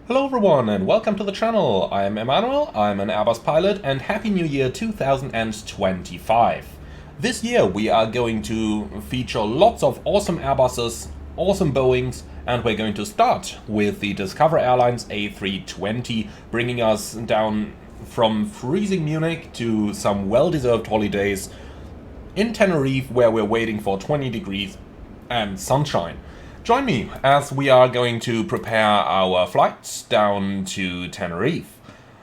Hello everyone and welcome to the channel. I'm Emmanuel, I'm an Airbus pilot, and Happy New Year 2025. This year we are going to feature lots of awesome Airbuses, awesome Boeings, and we're going to start with the Discover Airlines A320, bringing us down from freezing Munich to some well-deserved holidays in Tenerife, where we're waiting for 20 degrees and sunshine. Join me as we are going to prepare our flights down to Tenerife.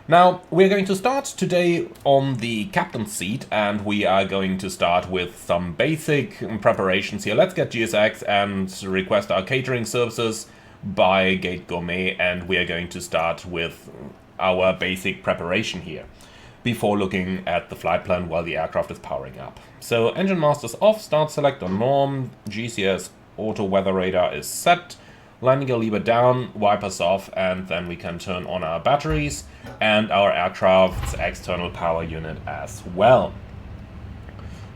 Now, we're going to start today on the captain's seat, and we are going to start with some basic preparations here. Let's get GSX and request our catering services by Gate Gourmet, and we are going to start with our basic preparation here before looking at the flight plan while the aircraft is powering up. So, engine masters off, start select on norm, GCS auto weather radar is set, landing gear lever down, wipers off, and then we can turn on our batteries and our aircraft's external power unit as well.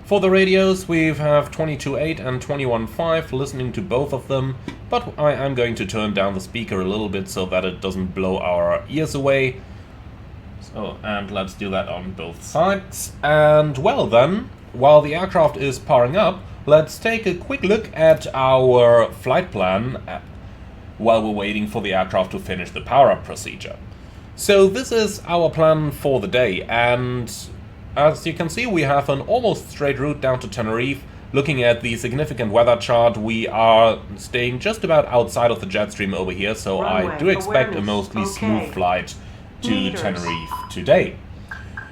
For the radios, we have 22.8 and 21.5, listening to both of them, but I am going to turn down the speaker a little bit so that it doesn't blow our ears away. So, and let's do that on both sides. And well then, while the aircraft is powering up, let's take a quick look at our flight plan while we're waiting for the aircraft to finish the power-up procedure. So this is our plan for the day, and as you can see, we have an almost straight route down to Tenerife. Looking at the significant weather chart, we are staying just about outside of the jet stream over here, so I do expect a mostly smooth flight to Tenerife today.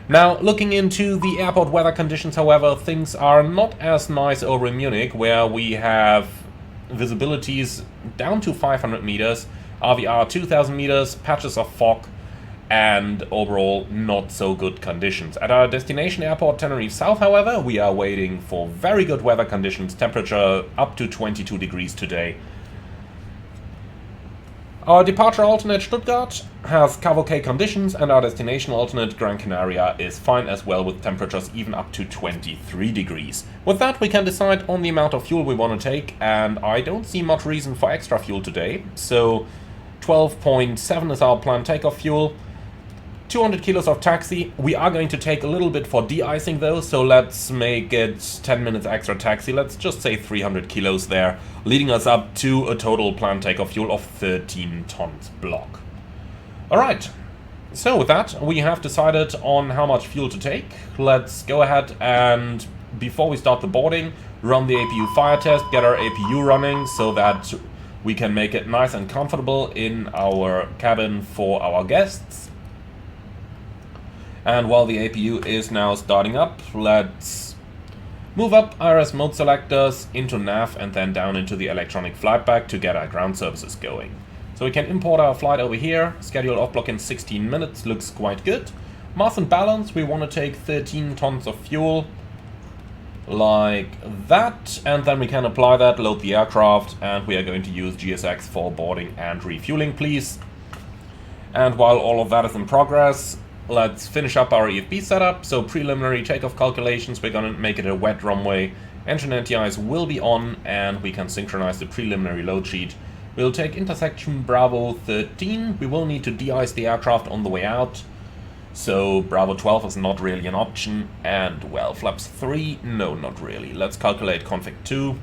Now, looking into the airport weather conditions, however, things are not as nice over in Munich, where we have visibilities down to 500 meters, RVR 2000 meters, patches of fog, and overall not so good conditions. At our destination airport, Tenerife South, however, we are waiting for very good weather conditions, temperature up to 22 degrees today. Our departure alternate Stuttgart has K conditions, and our destination alternate Gran Canaria is fine as well, with temperatures even up to 23 degrees. With that, we can decide on the amount of fuel we want to take, and I don't see much reason for extra fuel today. So 12.7 is our planned takeoff fuel. 200 kilos of taxi. We are going to take a little bit for de-icing though, so let's make it 10 minutes extra taxi. Let's just say 300 kilos there, leading us up to a total planned takeoff fuel of 13 tons block. Alright, so with that, we have decided on how much fuel to take. Let's go ahead and, before we start the boarding, run the APU fire test, get our APU running so that we can make it nice and comfortable in our cabin for our guests. And while the APU is now starting up, let's move up IRS mode selectors into nav and then down into the electronic flight bag to get our ground services going. So we can import our flight over here, schedule off block in 16 minutes, looks quite good. Mass and balance, we want to take 13 tons of fuel, like that, and then we can apply that, load the aircraft, and we are going to use GSX for boarding and refueling, please. And while all of that is in progress, let's finish up our EFB setup. So preliminary takeoff calculations, we're going to make it a wet runway. Engine anti-ice will be on, and we can synchronize the preliminary load sheet. We'll take intersection Bravo 13. We will need to de-ice the aircraft on the way out. So Bravo 12 is not really an option. And well, flaps 3, no, not really. Let's calculate config 2.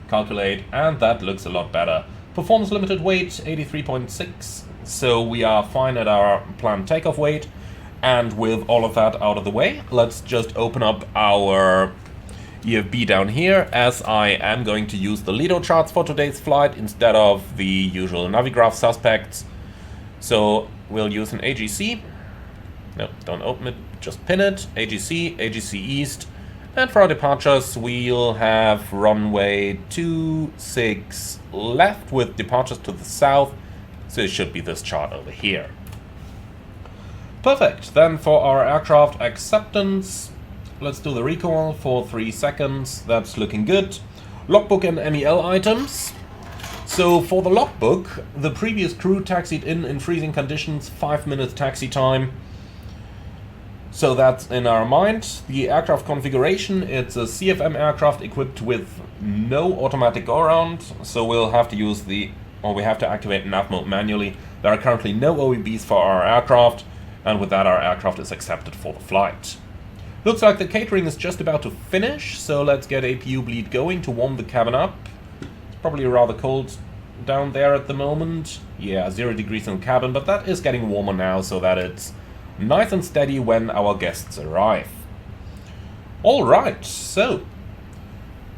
Calculate, and that looks a lot better. Performance limited weight, 83.6. So we are fine at our planned takeoff weight. And with all of that out of the way, let's just open up our EFB down here, as I am going to use the Lido charts for today's flight instead of the usual Navigraph suspects. So we'll use an AGC. No, don't open it, just pin it. AGC, AGC East. And for our departures, we'll have runway 26 left with departures to the south. So it should be this chart over here. Perfect. Then for our aircraft acceptance, let's do the recall for 3 seconds. That's looking good. Logbook and MEL items. So for the logbook, the previous crew taxied in freezing conditions, 5 minutes taxi time. So that's in our mind. The aircraft configuration, it's a CFM aircraft equipped with no automatic go-around, so we'll have to use the or we have to activate nav mode manually. There are currently no OEBs for our aircraft, and with that our aircraft is accepted for the flight. Looks like the catering is just about to finish, so let's get APU bleed going to warm the cabin up. It's probably rather cold down there at the moment. Yeah, 0 degrees in the cabin, but that is getting warmer now so that it's nice and steady when our guests arrive. Alright, so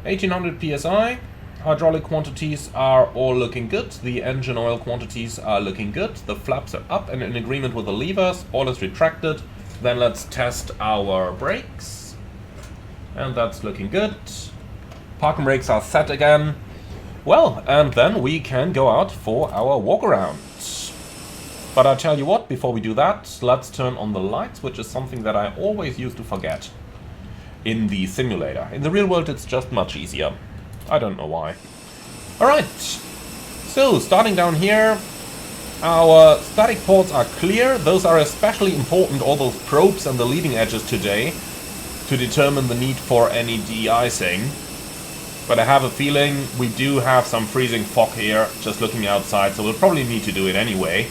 1800 psi, hydraulic quantities are all looking good, the engine oil quantities are looking good, the flaps are up and in agreement with the levers, all is retracted. Then let's test our brakes, and that's looking good. Parking brakes are set again. Well, and then we can go out for our walk around. But I tell you what, before we do that, let's turn on the lights, which is something that I always used to forget in the simulator. In the real world it's just much easier. I don't know why. Alright, so starting down here, our static ports are clear. Those are especially important, all those probes and the leading edges today, to determine the need for any de-icing. But I have a feeling we do have some freezing fog here, just looking outside, so we'll probably need to do it anyway.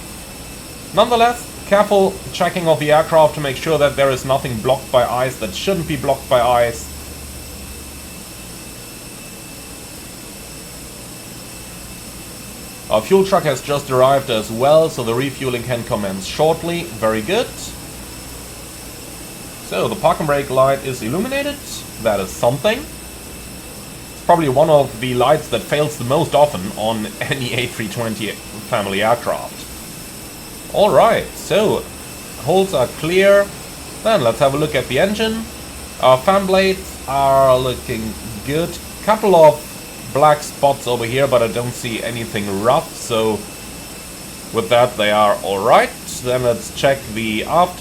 Nonetheless, careful checking of the aircraft to make sure that there is nothing blocked by ice that shouldn't be blocked by ice. Our fuel truck has just arrived as well, so the refueling can commence shortly. Very good. So the parking brake light is illuminated. That is something. It's probably one of the lights that fails the most often on any A320 family aircraft. Alright, so holes are clear. Then let's have a look at the engine. Our fan blades are looking good. Couple of black spots over here, but I don't see anything rough, so with that they are alright. Then let's check the aft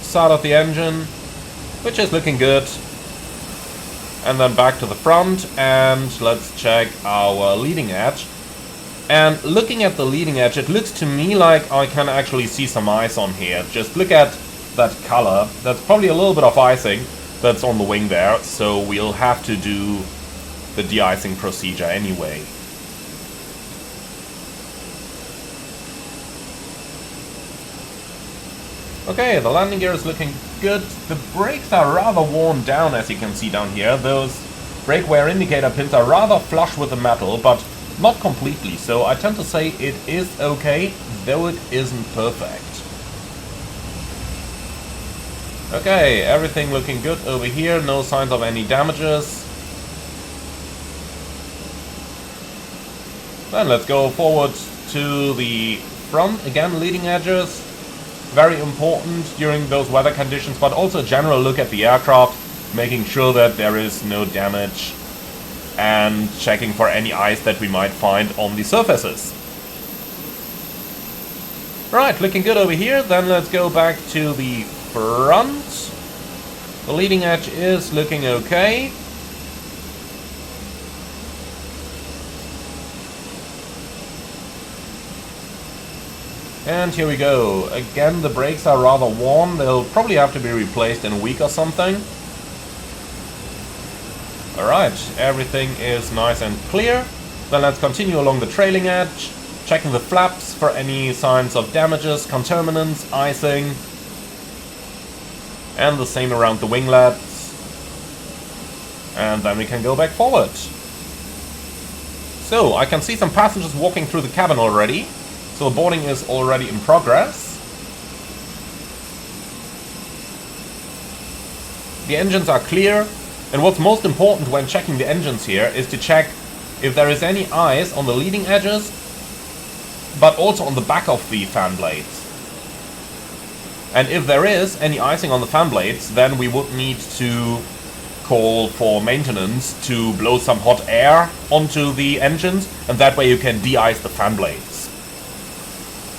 side of the engine, which is looking good. And then back to the front, and let's check our leading edge. And looking at the leading edge, it looks to me like I can actually see some ice on here. Just look at that color. That's probably a little bit of icing that's on the wing there, so we'll have to do the de-icing procedure anyway. Okay, the landing gear is looking good. The brakes are rather worn down, as you can see down here. Those brake wear indicator pins are rather flush with the metal, but not completely, so I tend to say it is okay, though it isn't perfect. Okay, everything looking good over here, no signs of any damages. Then let's go forward to the front, again leading edges. Very important during those weather conditions, but also a general look at the aircraft, making sure that there is no damage and checking for any ice that we might find on the surfaces. Right, looking good over here. Then let's go back to the front. The leading edge is looking okay. And here we go. Again, the brakes are rather worn. They'll probably have to be replaced in a week or something. Alright, everything is nice and clear. Then let's continue along the trailing edge, checking the flaps for any signs of damages, contaminants, icing. And the same around the winglets. And then we can go back forward. So, I can see some passengers walking through the cabin already. So boarding is already in progress. The engines are clear, and what's most important when checking the engines here is to check if there is any ice on the leading edges, but also on the back of the fan blades. And if there is any icing on the fan blades, then we would need to call for maintenance to blow some hot air onto the engines, and that way you can de-ice the fan blades.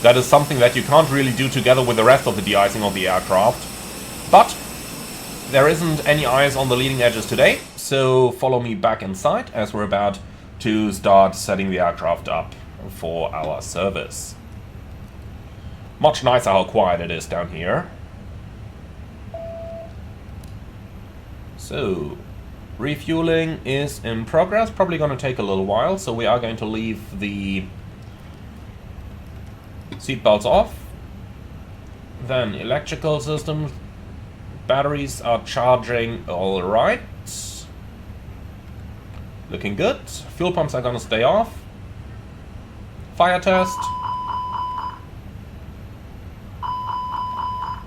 That is something that you can't really do together with the rest of the de-icing of the aircraft. But there isn't any ice on the leading edges today, so follow me back inside as we're about to start setting the aircraft up for our service. Much nicer how quiet it is down here. So, refueling is in progress, probably going to take a little while, so we are going to leave the Seatbelts off. Then electrical systems. Batteries are charging all right. Looking good. Fuel pumps are gonna stay off. Fire test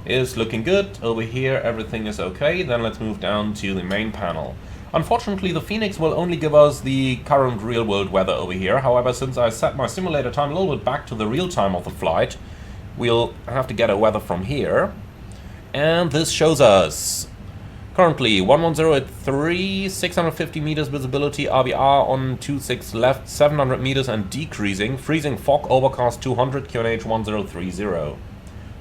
is looking good. Over here everything is okay. Then let's move down to the main panel. Unfortunately, the Phoenix will only give us the current real-world weather over here. However, since I set my simulator time a little bit back to the real time of the flight, we'll have to get a weather from here. And this shows us currently 110 at 3, 650 meters visibility, RVR on 26 left, 700 meters and decreasing, freezing fog overcast 200, QNH 1030.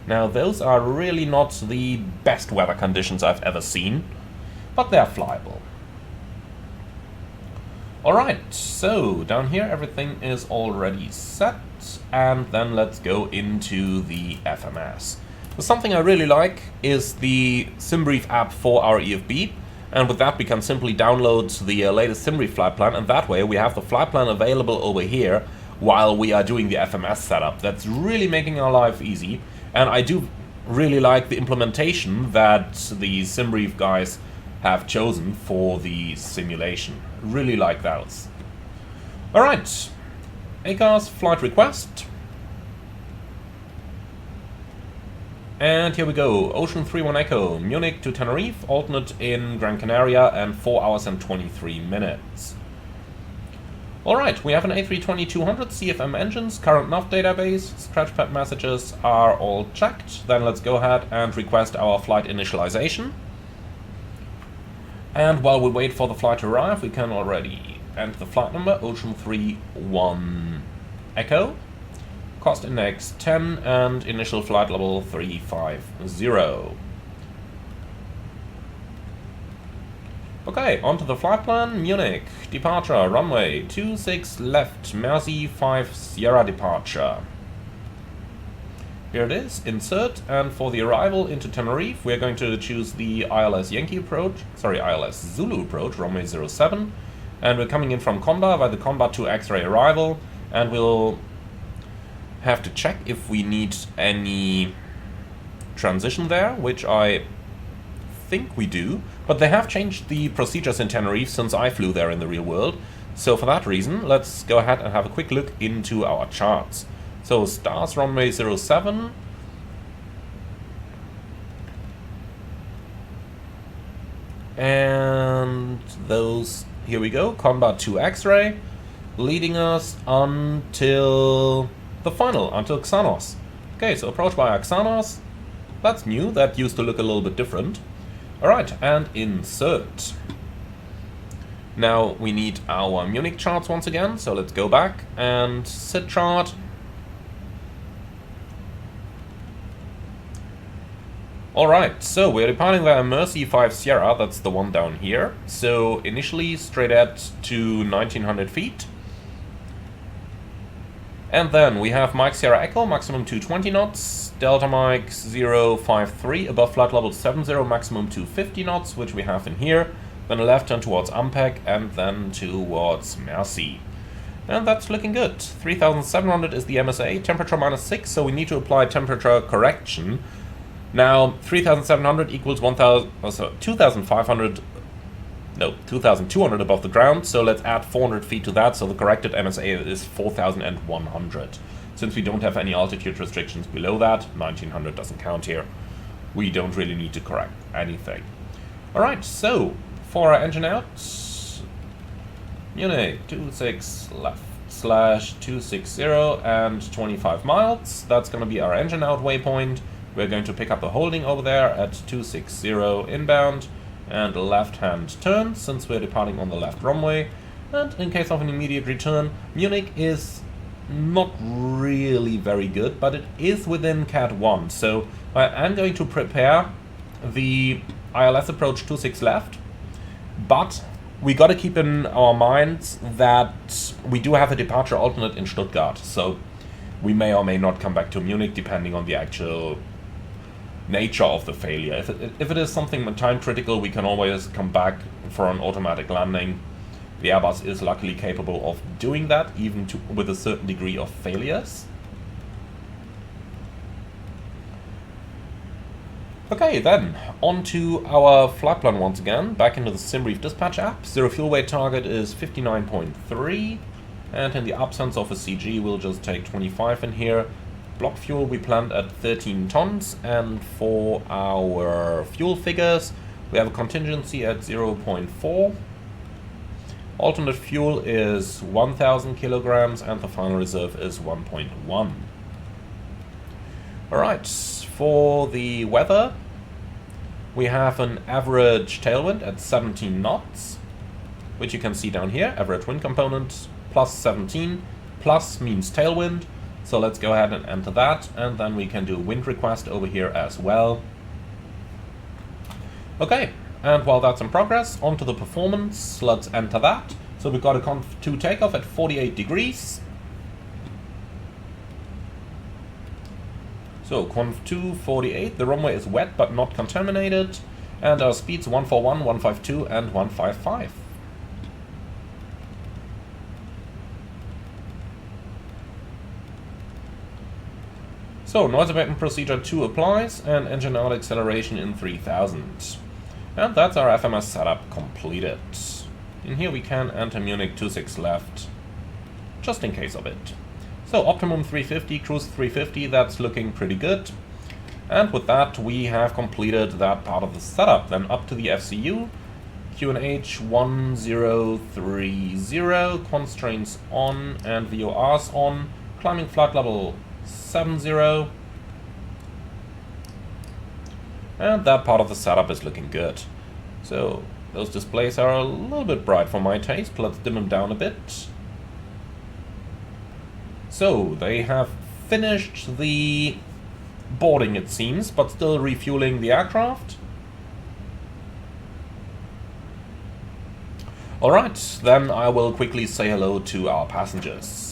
Now those are really not the best weather conditions I've ever seen, but they're flyable. Alright, so down here everything is already set, and then let's go into the FMS. Something I really like is the SimBrief app for our EFB, and with that we can simply download the latest SimBrief flight plan, and that way we have the flight plan available over here while we are doing the FMS setup. That's really making our life easy, and I do really like the implementation that the SimBrief guys have chosen for the simulation. Really like those. Alright, ACARS flight request. And here we go, Ocean 31 Echo, Munich to Tenerife, alternate in Gran Canaria, and 4 hours and 23 minutes. Alright, we have an A320-200 CFM engines, current nav database, scratchpad messages are all checked. Then let's go ahead and request our flight initialization. And while we wait for the flight to arrive, we can already enter the flight number, Ocean 31 Echo. Cost index 10 and initial flight level 350. Okay, onto the flight plan. Munich, departure, runway 26 left, Merci 5 Sierra departure. Here it is, insert, and for the arrival into Tenerife, we're going to choose the ILS Zulu approach, runway 07, and we're coming in from Conda by the Conda 2 X-ray arrival, and we'll have to check if we need any transition there, which I think we do, but they have changed the procedures in Tenerife since I flew there in the real world, so for that reason let's go ahead and have a quick look into our charts. So stars runway 07, and those, here we go, Combat 2 X-ray, leading us until the final, until Xanos. Okay, so approach by Xanos, that's new, that used to look a little bit different. Alright, and insert. Now we need our Munich charts once again, so let's go back and sit chart. Alright, so we're departing via Merci 5 Sierra, that's the one down here. So initially straight at to 1900 feet. And then we have Mike Sierra Echo, maximum 220 knots, Delta Mike 053, above flight level 70, maximum 250 knots, which we have in here. Then a left turn towards Ampeg, and then towards Merci. And that's looking good. 3700 is the MSA, temperature -6, so we need to apply temperature correction. Now, 3700 equals 2,200 above the ground, so let's add 400 feet to that, so the corrected MSA is 4,100. Since we don't have any altitude restrictions below that, 1900 doesn't count here, we don't really need to correct anything. Alright, so, for our engine out, Munich, 26 left, /260 and 25 miles, that's going to be our engine out waypoint. We're going to pick up the holding over there at 260 inbound and left-hand turn, since we're departing on the left runway. And in case of an immediate return, Munich is not really very good, but it is within Cat 1. So I am going to prepare the ILS approach 26 left, but we got to keep in our minds that we do have a departure alternate in Stuttgart, so we may or may not come back to Munich depending on the actual nature of the failure. If it is something time critical, we can always come back for an automatic landing. The Airbus is luckily capable of doing that, even with a certain degree of failures. Okay, then, on to our flight plan once again, back into the SimBrief dispatch app. Zero fuel weight target is 59.3, and in the absence of a CG, we'll just take 25 in here. Block fuel we planned at 13 tons, and for our fuel figures, we have a contingency at 0.4. Alternate fuel is 1000 kilograms, and the final reserve is 1.1. Alright, for the weather, we have an average tailwind at 17 knots, which you can see down here, average wind component plus 17, plus means tailwind. So let's go ahead and enter that, and then we can do wind request over here as well. Okay, and while that's in progress, onto the performance, let's enter that. So we've got a Conv2 takeoff at 48 degrees. So Conv2 48, the runway is wet but not contaminated, and our speeds 141, 152 and 155. So noise abatement procedure 2 applies, and engine out acceleration in 3000. And that's our FMS setup completed. In here we can enter Munich 26 left, just in case of it. So optimum 350, cruise 350, that's looking pretty good. And with that we have completed that part of the setup. Then up to the FCU, QNH 1030, constraints on and VORs on, climbing flight level 70. And that part of the setup is looking good. So those displays are a little bit bright for my taste. Let's dim them down a bit. So they have finished the boarding, it seems, but still refueling the aircraft. Alright, then I will quickly say hello to our passengers.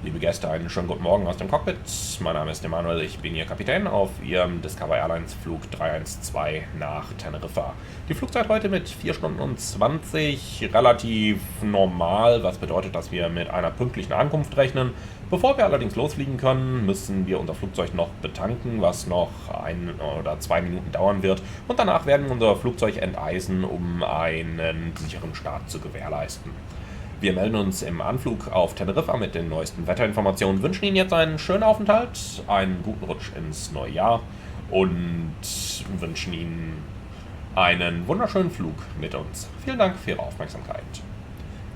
Liebe Gäste, einen schönen guten Morgen aus dem Cockpit. Mein Name ist Emanuel, ich bin Ihr Kapitän auf Ihrem Discover Airlines Flug 312 nach Teneriffa. Die Flugzeit heute mit 4 Stunden und 20, relativ normal, was bedeutet, dass wir mit einer pünktlichen Ankunft rechnen. Bevor wir allerdings losfliegen können, müssen wir unser Flugzeug noch betanken, was noch 1 oder 2 Minuten dauern wird. Und danach werden wir unser Flugzeug enteisen, um einen sicheren Start zu gewährleisten. Wir melden uns im Anflug auf Teneriffa mit den neuesten Wetterinformationen, wünschen Ihnen jetzt einen schönen Aufenthalt, einen guten Rutsch ins neue Jahr und wünschen Ihnen einen wunderschönen Flug mit uns. Vielen Dank für Ihre Aufmerksamkeit.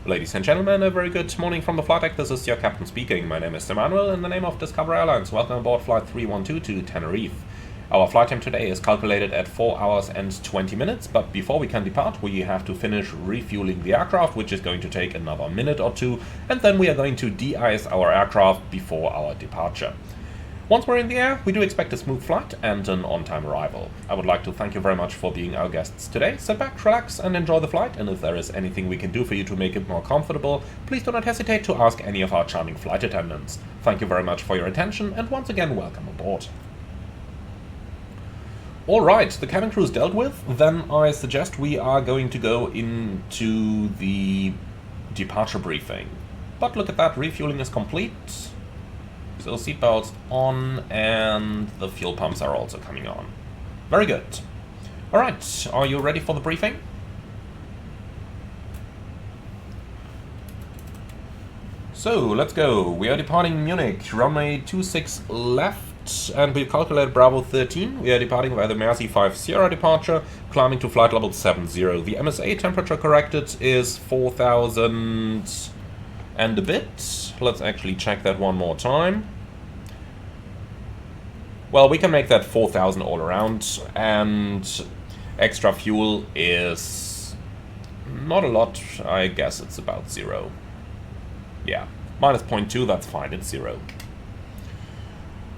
Ladies and gentlemen, a very good morning from the flight deck. This is your captain speaking. My name is Emanuel in the name of Discover Airlines. Welcome aboard flight 312 to Tenerife. Our flight time today is calculated at 4 hours and 20 minutes, but before we can depart, we have to finish refueling the aircraft, which is going to take another minute or two, and then we are going to de-ice our aircraft before our departure. Once we're in the air, we do expect a smooth flight and an on-time arrival. I would like to thank you very much for being our guests today. Sit back, relax, and enjoy the flight, and if there is anything we can do for you to make it more comfortable, please do not hesitate to ask any of our charming flight attendants. Thank you very much for your attention, and once again, welcome aboard. Alright, the cabin crew is dealt with, then I suggest we are going to go into the departure briefing. But look at that, refueling is complete. So seatbelts on and the fuel pumps are also coming on. Very good. Alright, are you ready for the briefing? So, let's go. We are departing Munich, runway 26 left. And we calculate Bravo 13. We are departing via the Mersey 5 Sierra departure, climbing to flight level 70. The MSA temperature corrected is 4000 and a bit. Let's actually check that one more time. Well, we can make that 4000 all around, and extra fuel is not a lot. I guess it's about 0. Yeah, minus 0.2, that's fine, it's 0.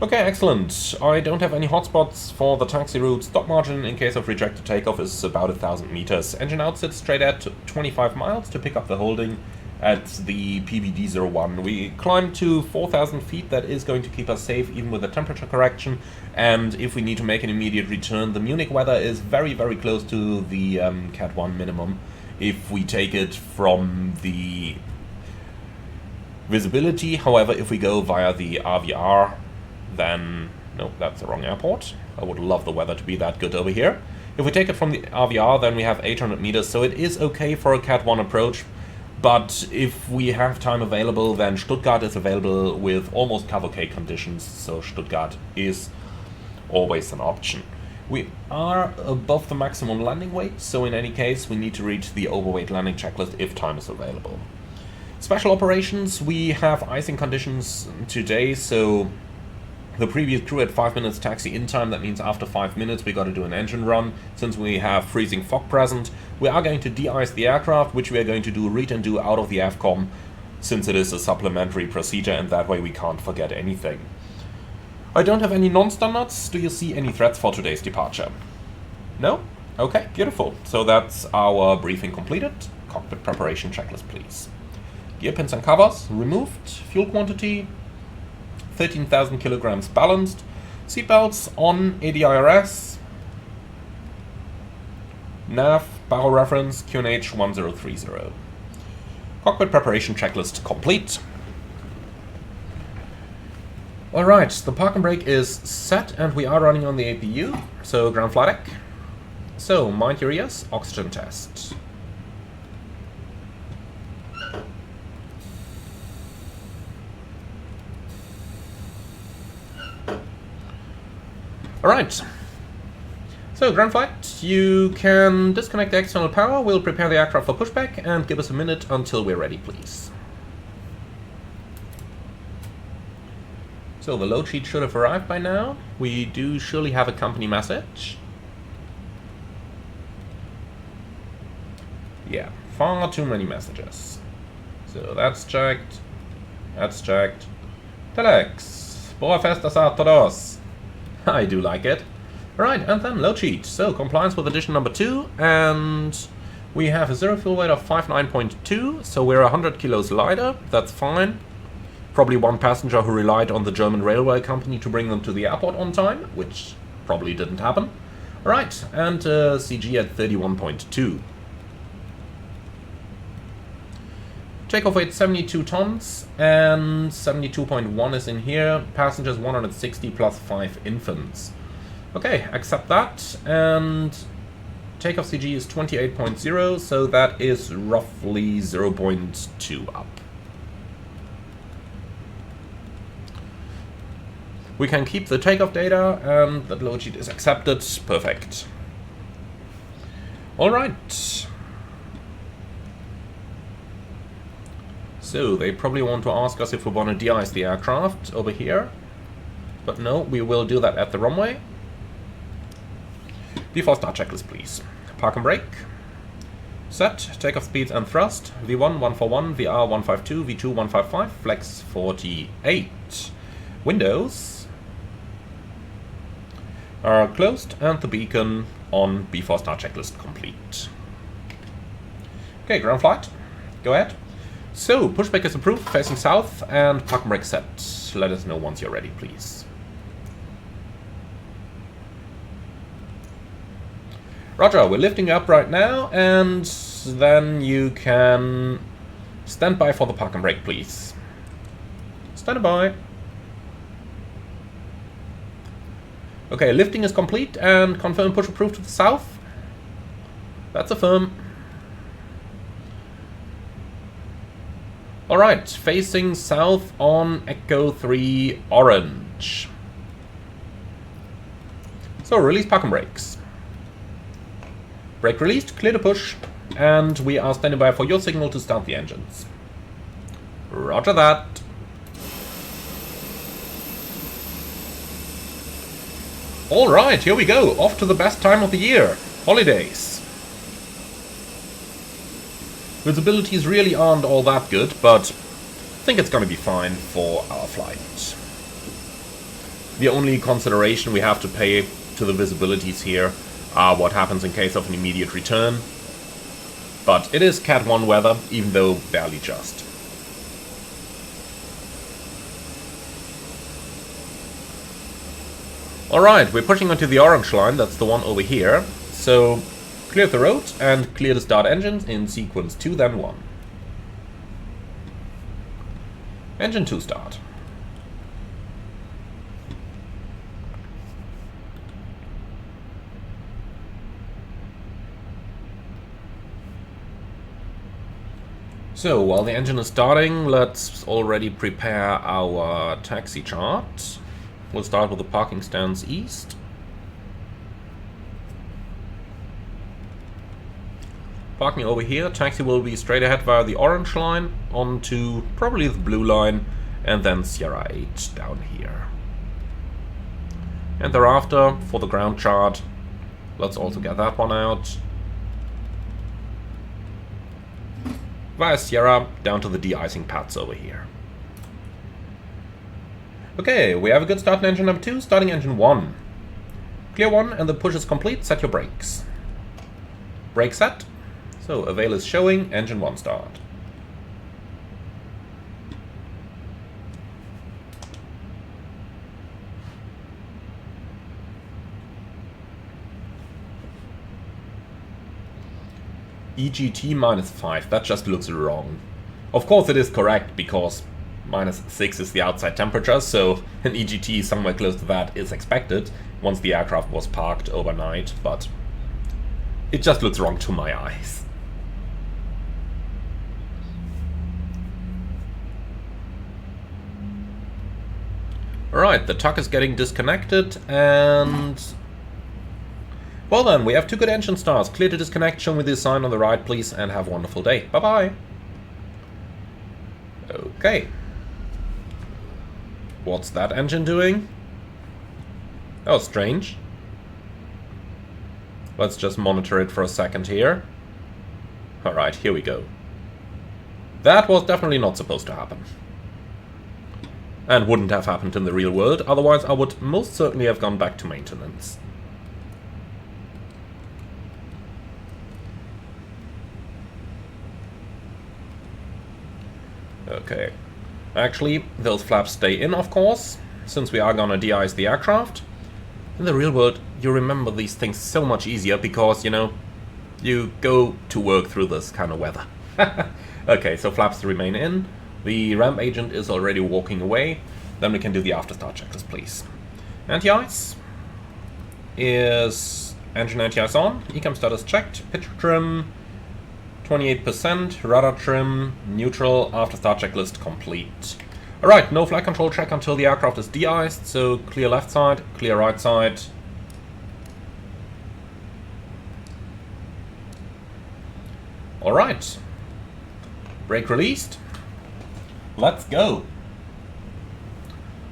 Okay, excellent. I don't have any hotspots for the taxi route. Stop margin in case of rejected takeoff is about 1000 meters. Engine out sits straight at 25 miles to pick up the holding at the PBD01. We climb to 4000 feet. That is going to keep us safe even with the temperature correction. And if we need to make an immediate return, the Munich weather is very, very close to the Cat 1 minimum. If we take it from the visibility, however, if we go via the RVR, then... Nope, that's the wrong airport. I would love the weather to be that good over here. If we take it from the RVR, then we have 800 meters, so it is okay for a Cat 1 approach. But if we have time available, then Stuttgart is available with almost cavalcade conditions, so Stuttgart is always an option. We are above the maximum landing weight, so in any case we need to reach the overweight landing checklist if time is available. Special operations, we have icing conditions today, so the previous crew had 5 minutes taxi in time. That means after 5 minutes we got to do an engine run. Since we have freezing fog present, we are going to de-ice the aircraft, which we are going to do read and do out of the AFCOM, since it is a supplementary procedure and that way we can't forget anything. I don't have any non-standards. Do you see any threats for today's departure? No? Okay, beautiful. So that's our briefing completed. Cockpit preparation checklist, please. Gear pins and covers removed. Fuel quantity 13,000 kilograms balanced. Seatbelts on ADIRS. Nav, barrel reference, QNH 1030. Cockpit preparation checklist complete. Alright, the park and brake is set and we are running on the APU, so ground flight deck. So, mind your ears, oxygen test. Alright, so ground flight, you can disconnect the external power, we'll prepare the aircraft for pushback and give us a minute until we're ready, please. So the load sheet should have arrived by now. We do surely have a company message. Yeah, far too many messages. So that's checked. That's checked. Telex. Boa festas a todos. I do like it. Alright, and then load sheet. So compliance with edition number 2, and we have a zero fuel weight of 59.2, so we're 100 kilos lighter. That's fine. Probably one passenger who relied on the German railway company to bring them to the airport on time, which probably didn't happen. Alright, and CG at 31.2. Takeoff weight 72 tons, and 72.1 is in here. Passengers 160 plus 5 infants. Okay, accept that, and takeoff CG is 28.0, so that is roughly 0.2 up. We can keep the takeoff data, and that load sheet is accepted. Perfect. Alright. So, they probably want to ask us if we want to de-ice the aircraft over here. But no, we will do that at the runway. Default start checklist, please. Park and brake. Set, takeoff speeds and thrust. V1 141, VR 152, V2 155, flex 48. Windows are closed and the beacon on before start checklist complete. Okay, ground flight. Go ahead. So, pushback is approved, facing south, and park and brake set. Let us know once you're ready, please. Roger, we're lifting up right now, and then you can stand by for the park and brake, please. Stand by. Okay, lifting is complete, and confirm push approved to the south. That's a firm. Alright, facing south on Echo 3 orange. So, release park and brakes. Brake released, clear to push, and we are standing by for your signal to start the engines. Roger that. Alright, here we go, off to the best time of the year, holidays. Visibilities really aren't all that good, but I think it's going to be fine for our flight. The only consideration we have to pay to the visibilities here are what happens in case of an immediate return. But it is Cat 1 weather, even though barely just. Alright, we're pushing onto the orange line, that's the one over here. So, clear the road and clear the start engines in sequence 2, then 1. Engine 2 start. So, while the engine is starting, let's already prepare our taxi chart. We'll start with the parking stands east. Parking over here, taxi will be straight ahead via the orange line onto probably the blue line, and then Sierra 8 down here. And thereafter, for the ground chart, let's also get that one out. Via Sierra down to the de-icing pads over here. Okay, we have a good start in engine number 2, starting engine 1. Clear 1 and the push is complete, set your brakes. Brake set. So, avail is showing, engine 1 start. EGT -5, that just looks wrong. Of course it is correct, because -6 is the outside temperature, so an EGT somewhere close to that is expected once the aircraft was parked overnight, but it just looks wrong to my eyes. Alright, the tuck is getting disconnected, and well then, we have 2 good engine starts. Clear to disconnect, show me the sign on the right, please, and have a wonderful day. Bye-bye. Okay. What's that engine doing? Oh, strange. Let's just monitor it for a second here. Alright, here we go. That was definitely not supposed to happen. And wouldn't have happened in the real world, otherwise I would most certainly have gone back to maintenance. Okay. Actually, those flaps stay in, of course, since we are gonna de-ice the aircraft. In the real world, you remember these things so much easier because, you know, you go to work through this kind of weather. Okay, so flaps remain in. The ramp agent is already walking away. Then we can do the after-start checklist, please. Anti-ice is engine anti-ice on. ECAM status checked. Pitch trim 28%, rudder trim, neutral, after start checklist complete. Alright, no flight control check until the aircraft is de-iced, so clear left side, clear right side. Alright. Brake released. Let's go.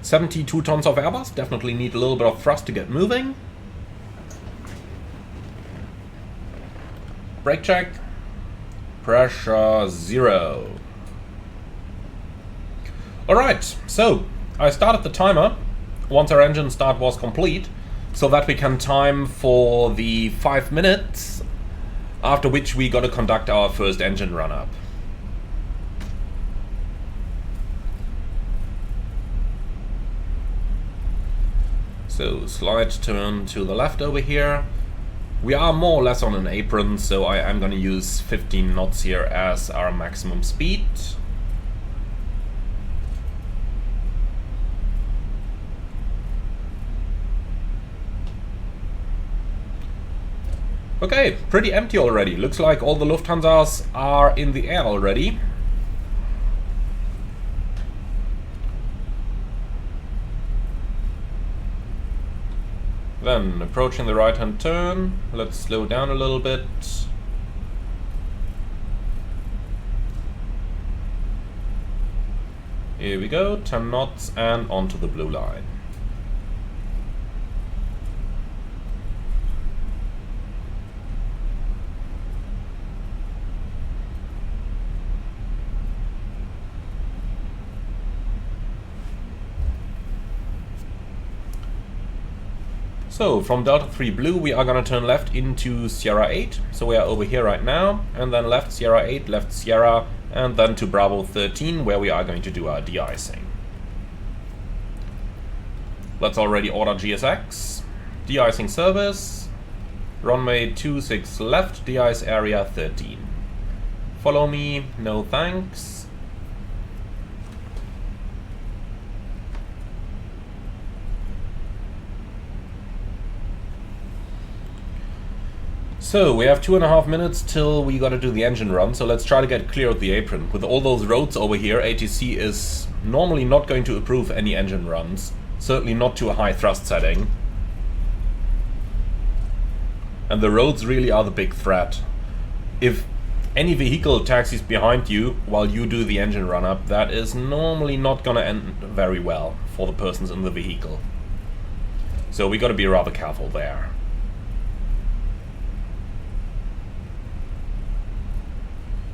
72 tons of Airbus, definitely need a little bit of thrust to get moving. Brake check. Pressure 0. Alright, so I started the timer once our engine start was complete, so that we can time for the 5 minutes, after which we gotta conduct our first engine run-up. So, slight turn to the left over here. We are more or less on an apron, so I am going to use 15 knots here as our maximum speed. Okay, pretty empty already. Looks like all the Lufthansas are in the air already. Then, approaching the right-hand turn, let's slow down a little bit. Here we go, 10 knots and onto the blue line. So, from Delta 3 Blue, we are going to turn left into Sierra 8. So we are over here right now, and then left Sierra 8, left Sierra, and then to Bravo 13, where we are going to do our de-icing. Let's already order GSX. De-icing service. Runway 26 left, de-ice area 13. Follow me, no thanks. So we have 2.5 minutes till we gotta do the engine run, so let's try to get clear of the apron. With all those roads over here, ATC is normally not going to approve any engine runs. Certainly not to a high thrust setting. And the roads really are the big threat. If any vehicle taxis behind you while you do the engine run up, that is normally not gonna end very well for the persons in the vehicle. So we gotta be rather careful there.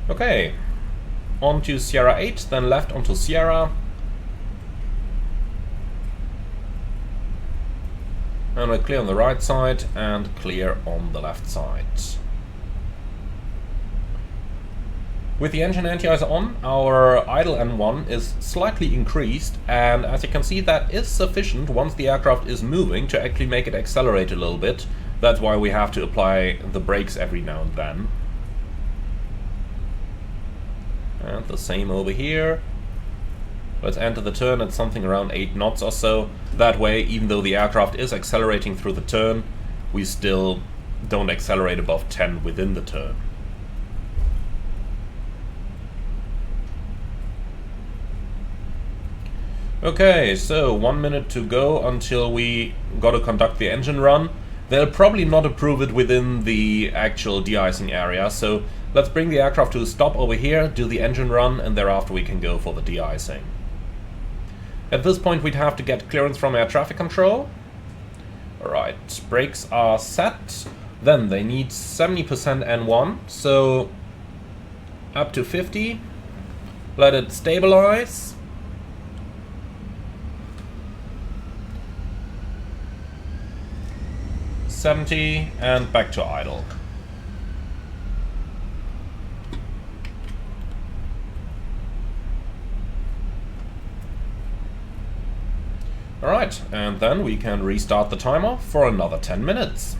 Okay, on to Sierra 8, then left onto Sierra. And we're clear on the right side and clear on the left side. With the engine anti-ice on, our idle N1 is slightly increased, and as you can see, that is sufficient once the aircraft is moving to actually make it accelerate a little bit. That's why we have to apply the brakes every now and then. And the same over here. Let's enter the turn at something around 8 knots or so. That way, even though the aircraft is accelerating through the turn, we still don't accelerate above 10 within the turn. Okay, so 1 minute to go until we gotta conduct the engine run. They'll probably not approve it within the actual de-icing area, so let's bring the aircraft to a stop over here, do the engine run, and thereafter we can go for the de-icing. At this point we'd have to get clearance from air traffic control. Alright, brakes are set. Then they need 70% N1, so up to 50. Let it stabilize. .70 and back to idle. Alright, and then we can restart the timer for another 10 minutes.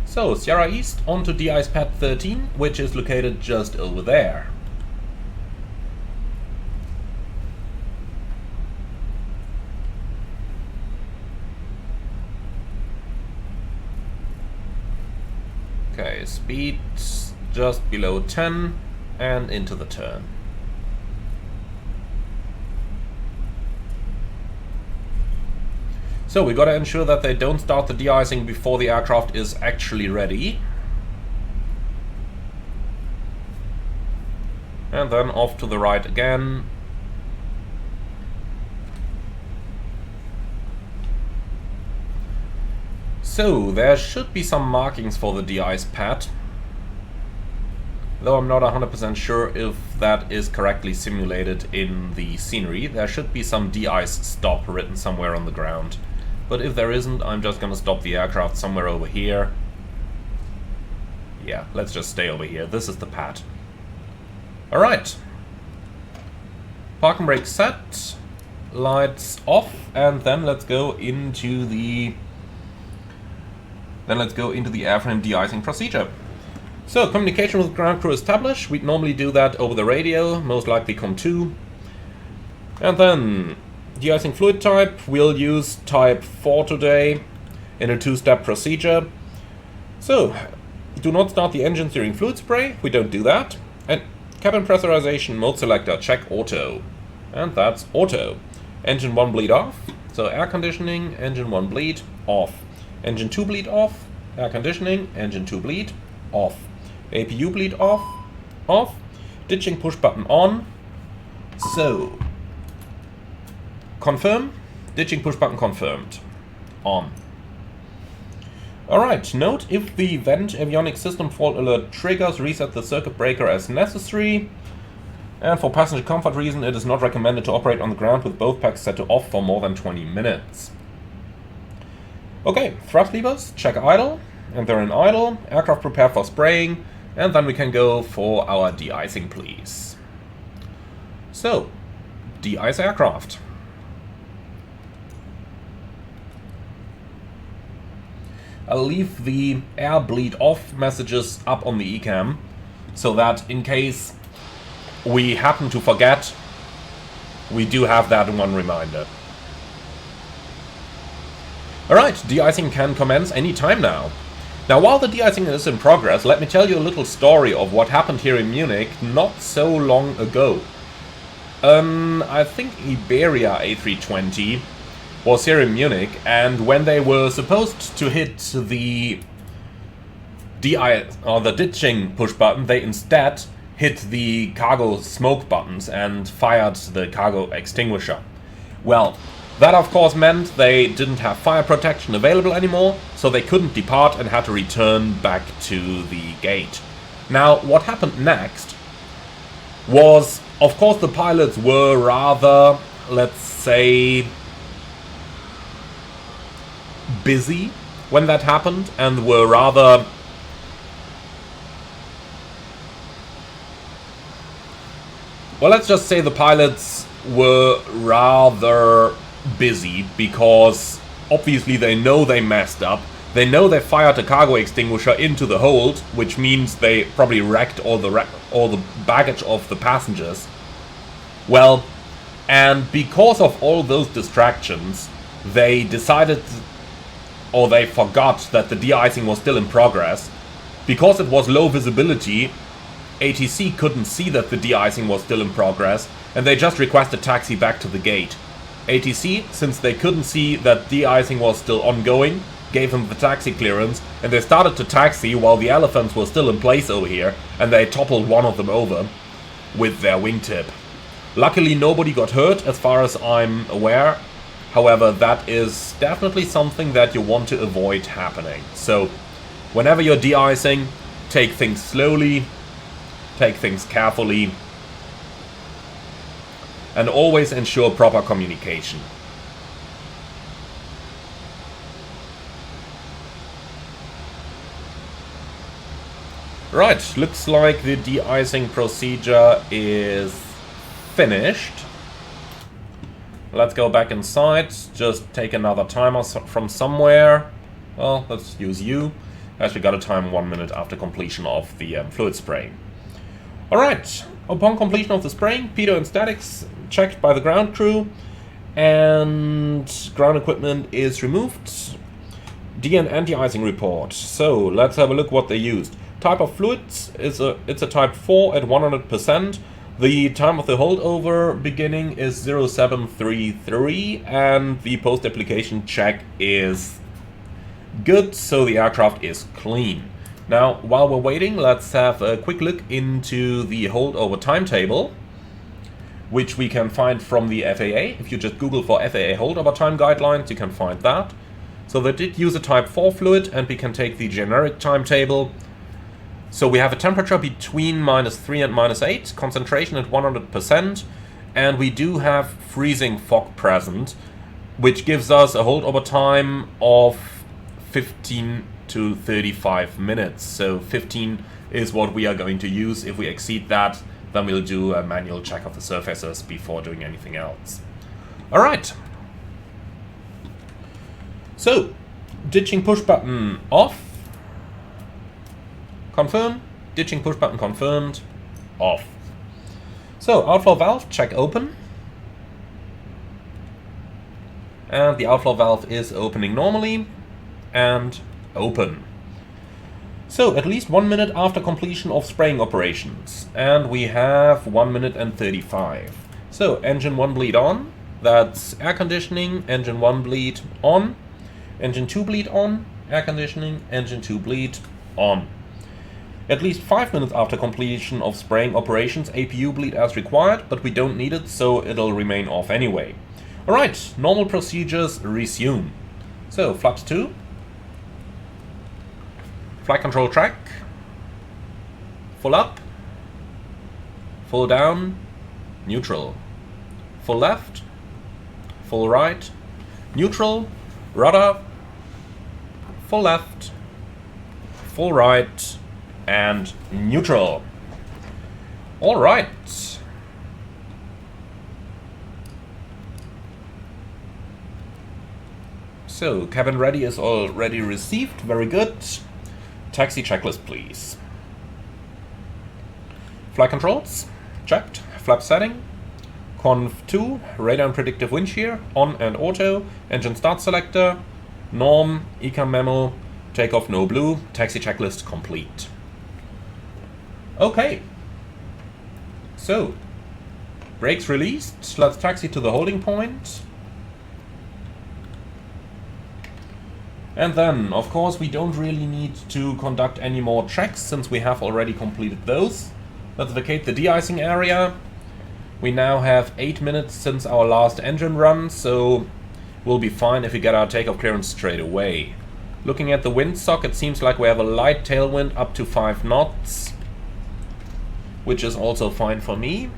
So, Sierra East onto de-ice pad 13, which is located just over there. Okay, speed just below 10 and into the turn. So we gotta ensure that they don't start the de-icing before the aircraft is actually ready. And then off to the right again. So, there should be some markings for the de-ice pad, though I'm not 100% sure if that is correctly simulated in the scenery. There should be some de-ice stop written somewhere on the ground, but if there isn't, I'm just gonna stop the aircraft somewhere over here. Yeah, let's just stay over here. This is the pad. Alright. Park and brake set, lights off, and then let's go into the airframe de-icing procedure. So, communication with ground crew established. We'd normally do that over the radio, most likely COM2. And then, de-icing fluid type, we'll use type 4 today in a 2-step procedure. So, do not start the engine during fluid spray, we don't do that. And cabin pressurization mode selector, check auto. And that's auto. Engine 1 bleed off, so air conditioning, engine 1 bleed, off. Engine 2 bleed off, air conditioning, engine 2 bleed, off. APU bleed off, off. Ditching push button on. So, confirm, ditching push button confirmed, on. Alright, note if the vent avionics system fault alert triggers, reset the circuit breaker as necessary. And for passenger comfort reason, it is not recommended to operate on the ground with both packs set to off for more than 20 minutes. Okay, thrust levers, check idle, and they're in idle, aircraft prepare for spraying, and then we can go for our de-icing, please. So, de-ice aircraft. I'll leave the air bleed off messages up on the eCam, so that in case we happen to forget, we do have that one reminder. Alright, de-icing can commence any time now. Now, while the de-icing is in progress, let me tell you a little story of what happened here in Munich not so long ago. I think Iberia A320 was here in Munich, and when they were supposed to hit the ditching push button, they instead hit the cargo smoke buttons and fired the cargo extinguisher. Well, that of course meant they didn't have fire protection available anymore, so they couldn't depart and had to return back to the gate. Now, what happened next was, of course, the pilots were rather, let's say, busy when that happened, and were rather well, let's just say the pilots were rather busy because obviously they know they messed up. They know they fired a cargo extinguisher into the hold, which means they probably wrecked all the baggage of the passengers. Well, and because of all those distractions, they decided, or they forgot that the de-icing was still in progress. Because it was low visibility, ATC couldn't see that the de-icing was still in progress, and they just requested taxi back to the gate. ATC, since they couldn't see that de-icing was still ongoing, gave them the taxi clearance, and they started to taxi while the elephants were still in place over here, and they toppled one of them over with their wingtip. Luckily nobody got hurt as far as I'm aware. However, that is definitely something that you want to avoid happening. So, whenever you're de-icing, take things slowly, take things carefully, and always ensure proper communication. Right, looks like the de-icing procedure is finished. Let's go back inside, just take another timer from somewhere. Well, let's use you, as we got a time 1 minute after completion of the fluid spraying. Alright, upon completion of the spraying, pitot and statics checked by the ground crew, and ground equipment is removed. De- and anti-icing report. So, let's have a look what they used. Type of fluids, it's a type 4 at 100%. The time of the holdover beginning is 0733, and the post-application check is good, so the aircraft is clean. Now, while we're waiting, let's have a quick look into the holdover timetable, which we can find from the FAA. If you just Google for FAA holdover time guidelines, you can find that. So they did use a Type 4 fluid, and we can take the generic timetable. So we have a temperature between -3 and -8, concentration at 100%, and we do have freezing fog present, which gives us a holdover time of 15 to 35 minutes. So 15 is what we are going to use. If we exceed that, then we'll do a manual check of the surfaces before doing anything else. Alright. So, ditching push button off. Confirm. Ditching push button confirmed. Off. So, outflow valve, check open. And the outflow valve is opening normally. And open. So, at least 1 minute after completion of spraying operations. And we have 1 minute and 35. So, engine 1 bleed on. That's air conditioning. Engine 1 bleed on. Engine 2 bleed on. Air conditioning. Engine 2 bleed on. At least 5 minutes after completion of spraying operations, APU bleed as required, but we don't need it, so it'll remain off anyway. Alright, normal procedures resume. So, flaps 2. Flight control track. Full up. Full down. Neutral. Full left. Full right. Neutral. Rudder. Full left. Full right. And neutral. Alright. So, cabin ready is already received. Very good. Taxi checklist, please. Flight controls. Checked. Flap setting. Conv 2. Radar and predictive wind shear. On and auto. Engine start selector. Norm, Ecam memo, takeoff no blue, taxi checklist complete. Okay. So, brakes released, let's taxi to the holding point. And then, of course, we don't really need to conduct any more checks since we have already completed those. Let's vacate the de-icing area. We now have 8 minutes since our last engine run, so we'll be fine if we get our takeoff clearance straight away. Looking at the windsock, it seems like we have a light tailwind up to 5 knots, which is also fine for me.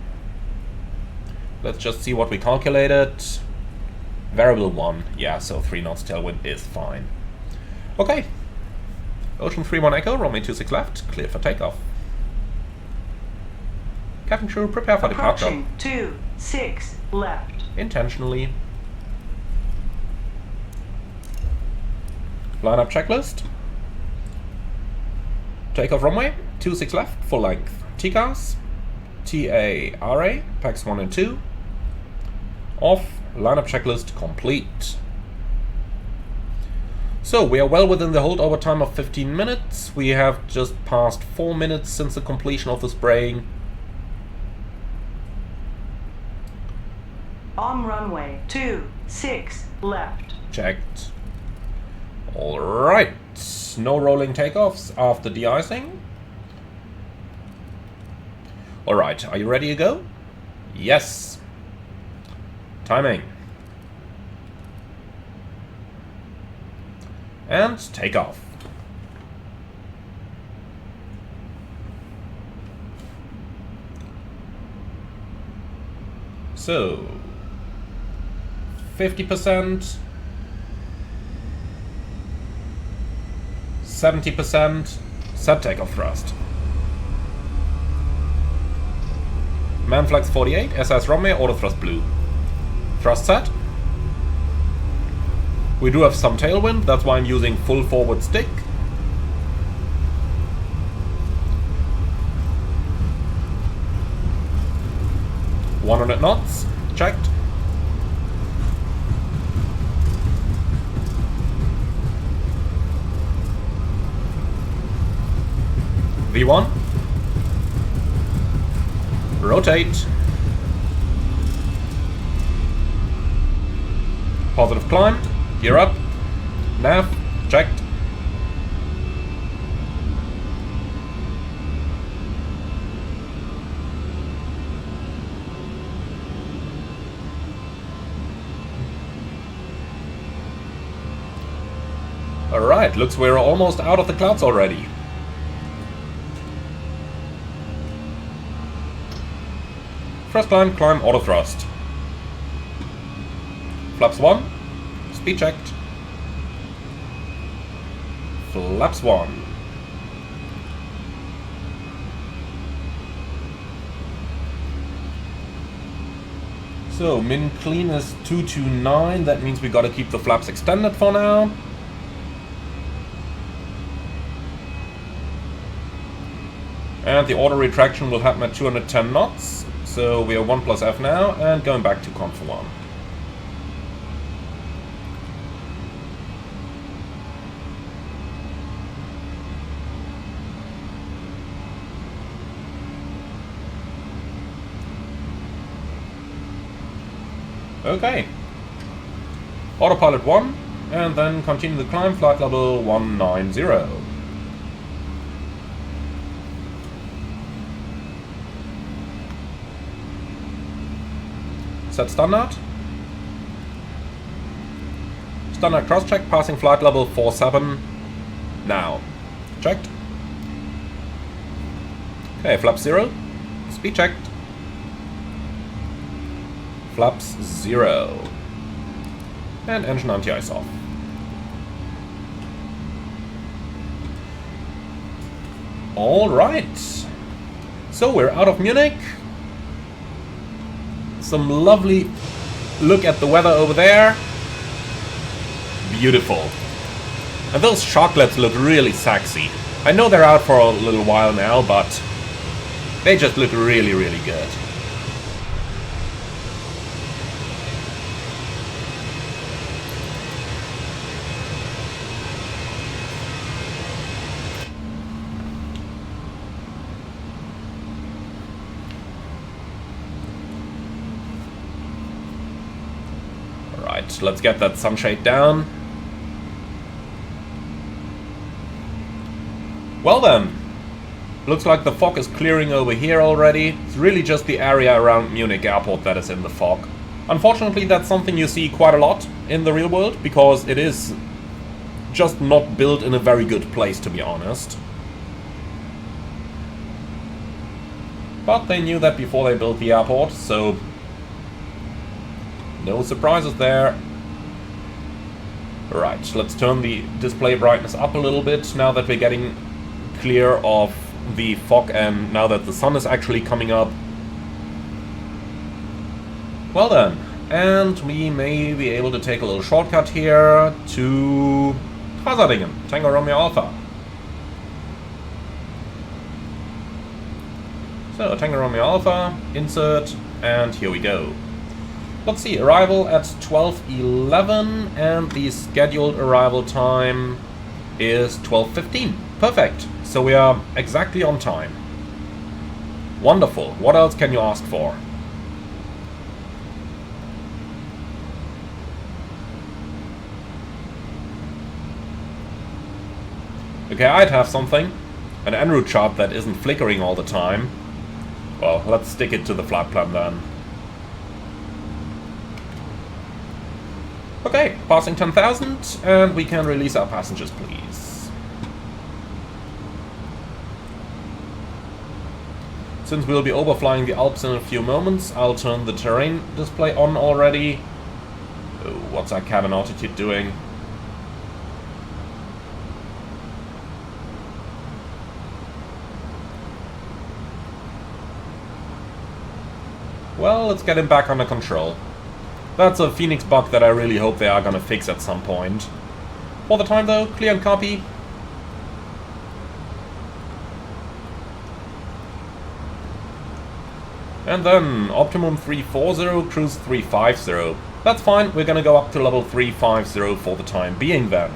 Let's just see what we calculated. Variable 1, yeah, so 3 knots tailwind is fine. Okay. Ocean 31 Echo, runway 26 left, clear for takeoff. Cabin crew, prepare for departure. Approaching 26 left. Intentionally. Lineup checklist. Takeoff runway, 26 left, full length. TCAS, TARA, packs 1 and 2. Off, lineup checklist complete. So, we are well within the holdover time of 15 minutes. We have just passed 4 minutes since the completion of the spraying. On runway 26 left. Checked. Alright. No rolling takeoffs after de-icing. Alright, are you ready to go? Yes. Timing. And takeoff. So, 50%, 70%, set takeoff thrust. Manflex 48, SS runway, auto thrust blue. Thrust set. We do have some tailwind, that's why I'm using full forward stick. .100 knots, checked. V1. Rotate. Positive climb. Gear up. Nav. Checked. Alright, looks we're almost out of the clouds already. First climb, climb, auto thrust. Flaps 1, speed checked. Flaps 1. So, min clean is 229, that means we gotta keep the flaps extended for now. And the auto retraction will happen at 210 knots. So we are 1 plus F now, and going back to conf 1. Okay. Autopilot 1, and then continue the climb, flight level 190. Set standard. Standard cross check, passing flight level 47. Now. Checked. Okay, flaps 0. Speed checked. Flaps 0. And engine anti-ice off. Alright. So we're out of Munich. Some lovely look at the weather over there. Beautiful. And those chocolates look really sexy. I know they're out for a little while now, but they just look really, really good. Alright, let's get that sunshade down. Well then, looks like the fog is clearing over here already. It's really just the area around Munich airport that is in the fog. Unfortunately, that's something you see quite a lot in the real world, because it is just not built in a very good place, to be honest. But they knew that before they built the airport, so no surprises there. Right, let's turn the display brightness up a little bit now that we're getting clear of the fog and now that the sun is actually coming up. Well then, and we may be able to take a little shortcut here to Hasardingen, Tango Romeo Alpha. So, Tango Romeo Alpha, insert, and here we go. Let's see, arrival at 12:11, and the scheduled arrival time is 12:15. Perfect, so we are exactly on time. Wonderful, what else can you ask for? Okay, I'd have something. An en route chart that isn't flickering all the time. Well, let's stick it to the flight plan then. Okay, passing 10,000, and we can release our passengers, please. Since we'll be overflying the Alps in a few moments, I'll turn the terrain display on already. Oh, what's our cabin altitude doing? Well, let's get him back under control. That's a Phoenix bug that I really hope they are gonna fix at some point. For the time though, clear and copy. And then, optimum 340, cruise 350. That's fine, we're gonna go up to level 350 for the time being then.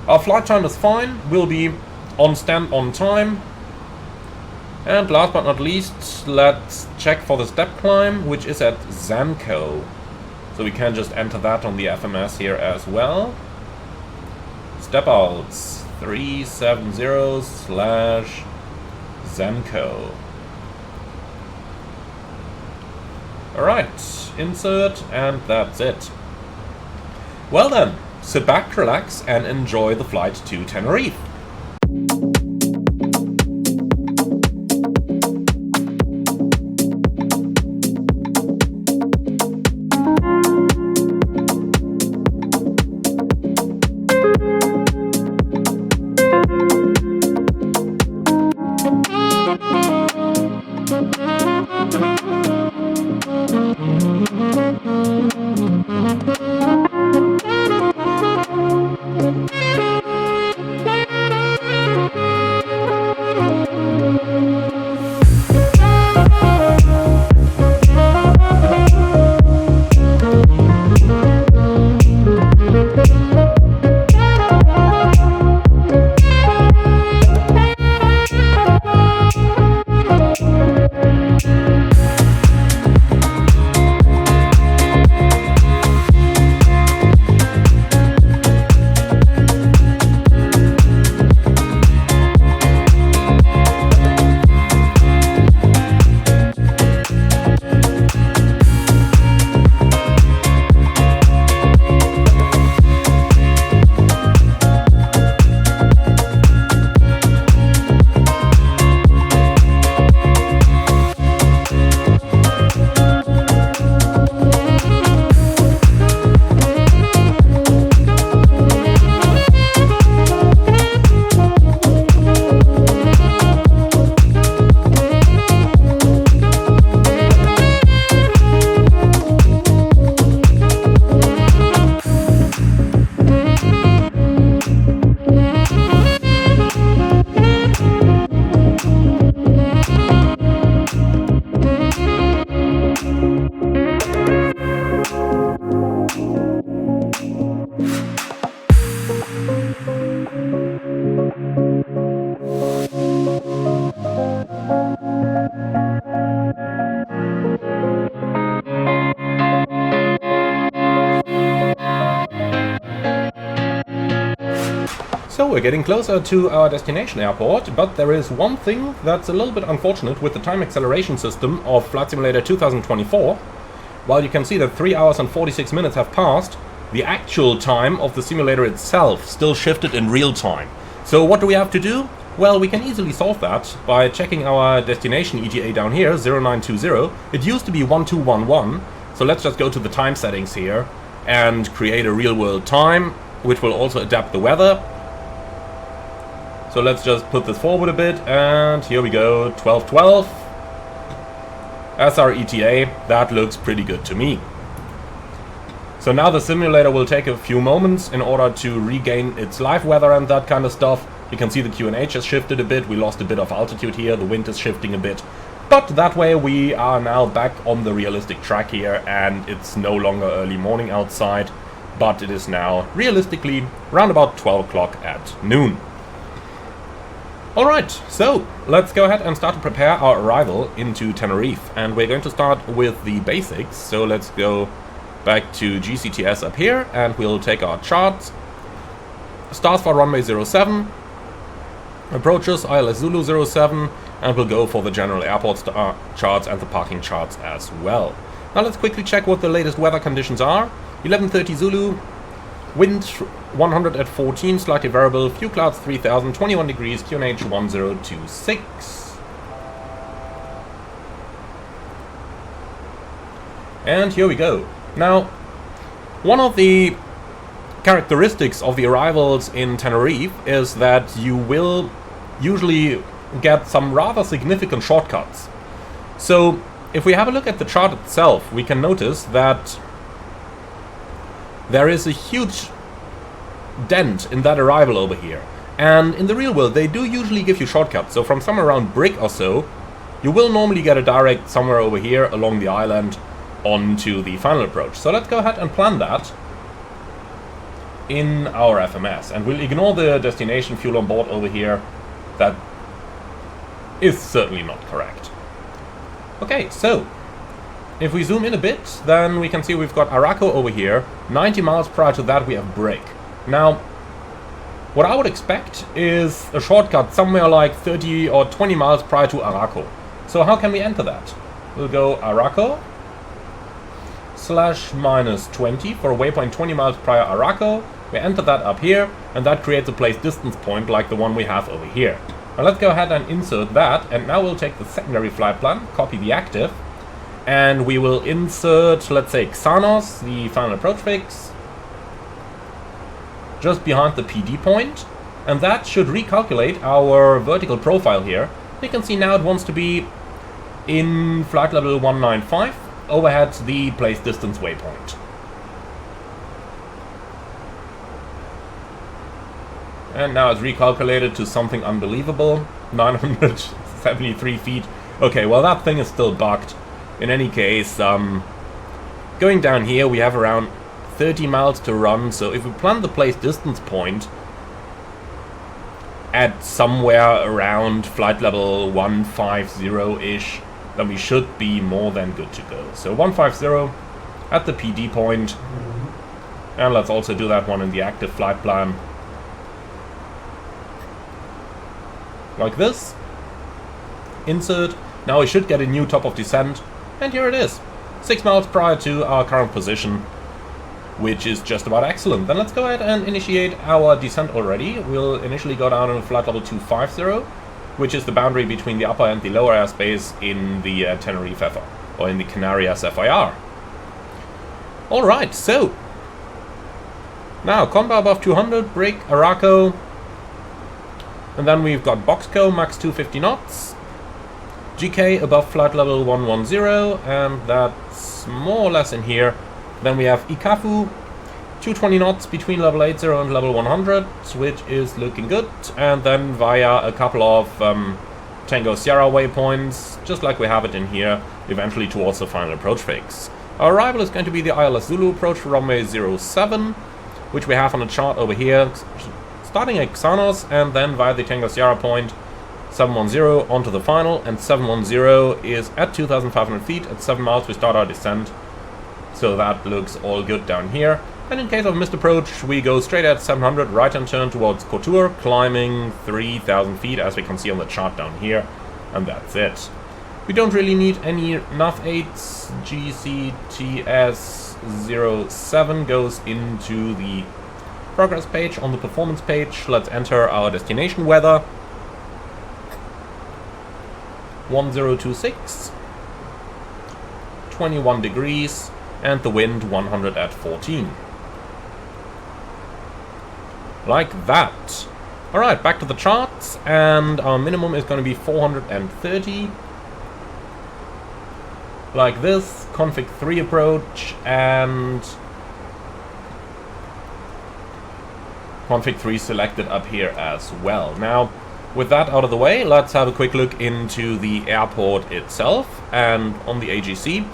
Our flight time is fine, we'll be on stand on time. And last but not least, let's check for the step climb, which is at Zanko. So we can just enter that on the FMS here as well. Step outs 370/Zanko. Alright, insert, and that's it. Well then, sit back, relax, and enjoy the flight to Tenerife. So we're getting closer to our destination airport, but there is one thing that's a little bit unfortunate with the time acceleration system of Flight Simulator 2024. While you can see that 3 hours and 46 minutes have passed, the actual time of the simulator itself still shifted in real time. So what do we have to do? Well, we can easily solve that by checking our destination ETA down here, 0920. It used to be 1211, so let's just go to the time settings here and create a real-world time, which will also adapt the weather. So let's just put this forward a bit, and here we go, 1212. As our ETA, that looks pretty good to me. So now the simulator will take a few moments in order to regain its live weather and that kind of stuff. You can see the QNH has shifted a bit, we lost a bit of altitude here, the wind is shifting a bit. But that way we are now back on the realistic track here, and it's no longer early morning outside, but it is now realistically around about 12 o'clock at noon. Alright, so let's go ahead and start to prepare our arrival into Tenerife, and we're going to start with the basics. So let's go back to GCTS up here and we'll take our charts. Stars for runway 07, approaches ILS Zulu 07, and we'll go for the general airport charts and the parking charts as well. Now let's quickly check what the latest weather conditions are. 11:30 Zulu, wind 100 at 14, slightly variable, few clouds 3000, 21 degrees, QNH 1026. And here we go. Now, one of the characteristics of the arrivals in Tenerife is that you will usually get some rather significant shortcuts. So, if we have a look at the chart itself, we can notice that there is a huge dent in that arrival over here. And in the real world, they do usually give you shortcuts. So from somewhere around Brick or so, you will normally get a direct somewhere over here along the island onto the final approach. So let's go ahead and plan that in our FMS. And we'll ignore the destination fuel on board over here. That is certainly not correct. Okay, so if we zoom in a bit, then we can see we've got Araco over here. 90 miles prior to that we have Brick. Now, what I would expect is a shortcut somewhere like 30 or 20 miles prior to Araco. So how can we enter that? We'll go Araco /-20 for a waypoint 20 miles prior Araco. We enter that up here, and that creates a place distance point like the one we have over here. Now let's go ahead and insert that, and now we'll take the secondary flight plan, copy the active, and we will insert, let's say, Xanos, the final approach fix, just behind the PD point, and that should recalculate our vertical profile here. You can see now it wants to be in flight level 195, overhead the place distance waypoint. And now it's recalculated to something unbelievable, 973 feet. Okay, well that thing is still bugged. In any case, going down here we have around 30 miles to run, so if we plan the place distance point at somewhere around flight level 150-ish, then we should be more than good to go. So 150 at the PD point, and let's also do that one in the active flight plan. Like this. Insert. Now we should get a new top of descent, and here it is. 6 miles prior to our current position, which is just about excellent. Then let's go ahead and initiate our descent already. We'll initially go down on flight level 250, which is the boundary between the upper and the lower airspace in the Tenerife FR, or in the Canarias FIR. Alright, so now combo above 200, Brick, Araco, and then we've got Boxco, max 250 knots, GK above flight level 110, and that's more or less in here. Then we have Ikafu, 220 knots between level 80 and level 100, which is looking good. And then via a couple of Tango Sierra waypoints, just like we have it in here, eventually towards the final approach fix. Our arrival is going to be the ILS Zulu approach for runway 07, which we have on the chart over here, starting at Xanos and then via the Tango Sierra point 710 onto the final, and 710 is at 2,500 feet. At 7 miles we start our descent. So that looks all good down here. And in case of missed approach, we go straight at 700, right-hand turn towards Corsair, climbing 3,000 feet, as we can see on the chart down here, and that's it. We don't really need any nav aids. GCTS07 goes into the progress page. On the performance page, let's enter our destination weather. 1026, 21 degrees, and the wind 100 at 14. Like that. Alright, back to the charts, and our minimum is going to be 430. Like this, config 3 approach, and config 3 selected up here as well. Now, with that out of the way, let's have a quick look into the airport itself, and on the AGC.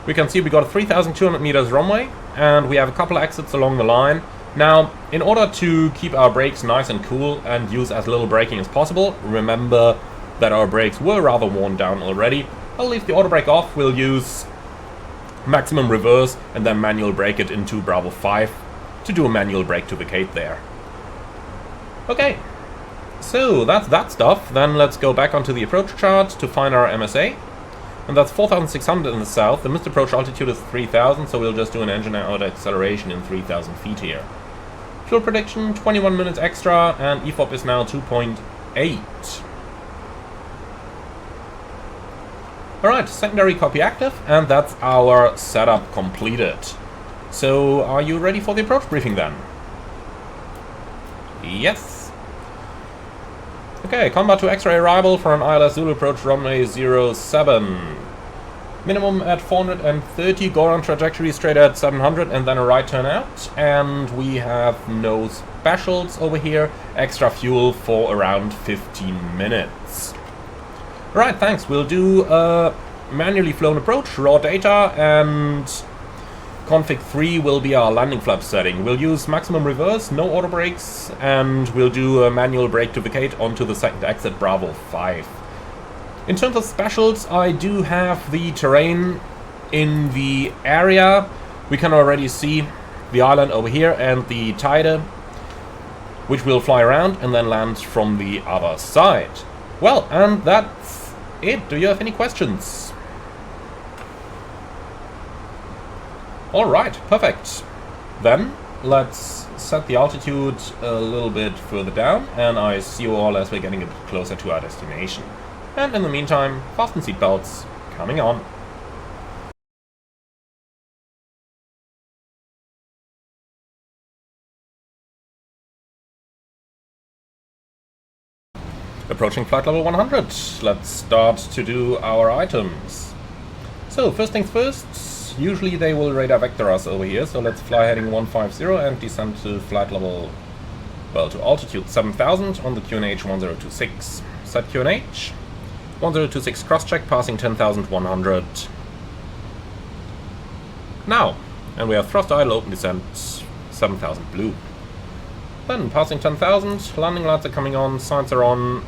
We can see we got a 3,200 meters runway, and we have a couple of exits along the line. Now, in order to keep our brakes nice and cool and use as little braking as possible, remember that our brakes were rather worn down already. I'll leave the auto brake off, we'll use maximum reverse and then manual brake it into Bravo 5 to do a manual brake to vacate there. Okay, so that's that stuff. Then let's go back onto the approach chart to find our MSA. And that's 4,600 in the south. The missed approach altitude is 3,000, so we'll just do an engine out acceleration in 3,000 feet here. Fuel prediction, 21 minutes extra, and EFOP is now 2.8. Alright, secondary copy active, and that's our setup completed. So, are you ready for the approach briefing then? Yes. Okay, combat to X-ray arrival for an ILS Zulu approach runway 07. Minimum at 430, go on trajectory straight at 700 and then a right turn out. And we have no specials over here, extra fuel for around 15 minutes. Right, thanks. We'll do a manually flown approach, raw data, and config 3 will be our landing flap setting. We'll use maximum reverse, no auto brakes, and we'll do a manual brake to vacate onto the second exit, Bravo 5. In terms of specials, I do have the terrain in the area. We can already see the island over here and the tide, which will fly around and then land from the other side. Well, and that's it. Do you have any questions? Alright, perfect. Then, let's set the altitude a little bit further down, and I see you all as we're getting a bit closer to our destination. And in the meantime, fasten seatbelts, coming on. Approaching flight level 100. Let's start to do our items. So, first things first, usually they will radar vector us over here, so let's fly heading 150 and descend to flight level, well, to altitude 7000 on the QNH 1026. Set QNH. 1026 cross-check, passing 10,100. Now, and we have thrust idle, open descent, 7,000 blue. Then, passing 10,000, landing lights are coming on, signs are on,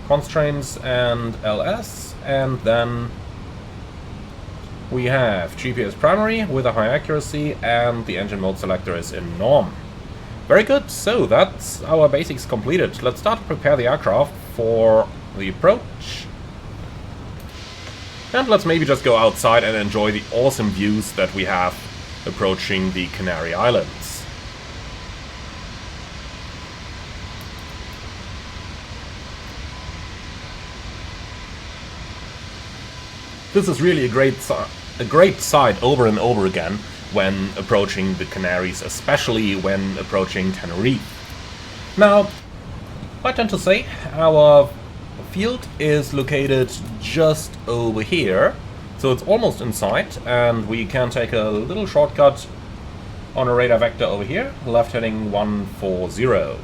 constraints and LS, and then we have GPS primary with a high accuracy, and the engine mode selector is in norm. Very good, so that's our basics completed. Let's start to prepare the aircraft for the approach. And let's maybe just go outside and enjoy the awesome views that we have approaching the Canary Islands. This is really a great sight over and over again when approaching the Canaries, especially when approaching Tenerife. Now, I tend to say our field is located just over here, so it's almost in sight, and we can take a little shortcut on a radar vector over here, left heading 140.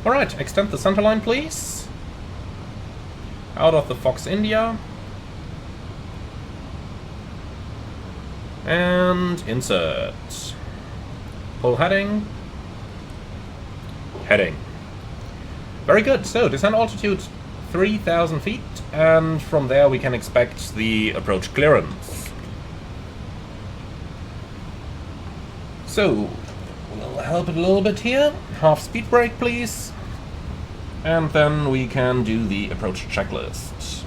Alright, extend the center line please. Out of the Fox India. And insert. Pull heading. Heading. Very good, so descent altitude 3,000 feet, and from there we can expect the approach clearance. So, we'll help it a little bit here. Half speed brake, please. And then we can do the approach checklist.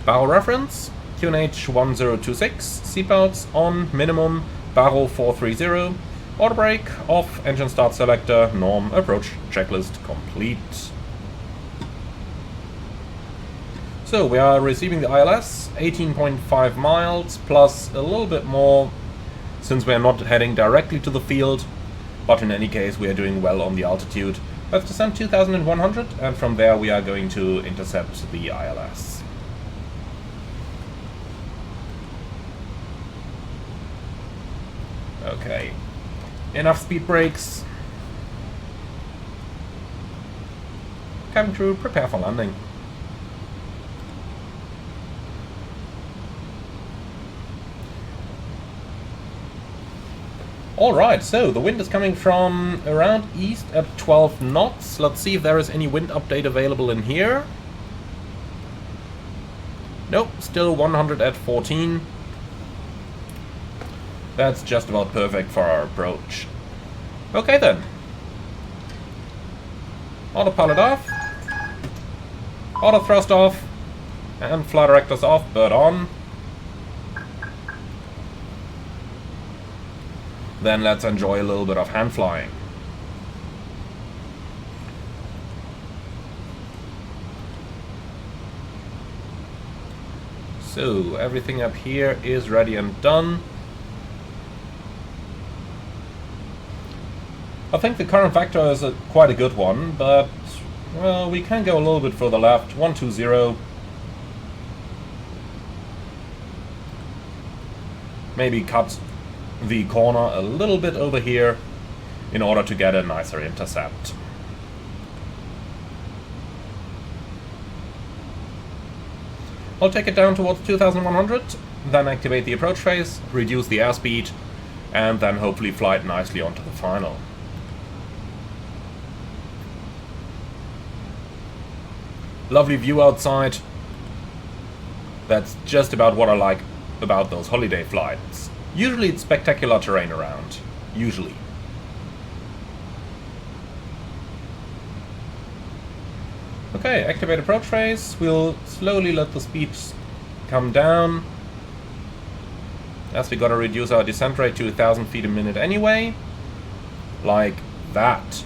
Barrel reference, QNH 1026, seatbelts on, minimum, barrel 430, auto brake, off, engine start selector, norm, approach checklist complete. So we are receiving the ILS, 18.5 miles, plus a little bit more since we are not heading directly to the field, but in any case we are doing well on the altitude. Let's descend 2100, and from there we are going to intercept the ILS. Okay, enough speed brakes. Cabin crew, prepare for landing. Alright, so the wind is coming from around east at 12 knots. Let's see if there is any wind update available in here. Nope, still 100 at 14. That's just about perfect for our approach. Okay then. Autopilot off. Auto thrust off. And flight directors off, bird on. Then let's enjoy a little bit of hand flying. So, everything up here is ready and done. I think the current vector is quite a good one, but, well, we can go a little bit further left. 120. Maybe cut the corner a little bit over here in order to get a nicer intercept. I'll take it down towards 2100, then activate the approach phase, reduce the airspeed, and then hopefully fly it nicely onto the final. Lovely view outside. That's just about what I like about those holiday flights. Usually it's spectacular terrain around. Usually. Okay, activate approach phase. We'll slowly let the speeds come down, as we gotta reduce our descent rate to 1000 feet a minute anyway. Like that.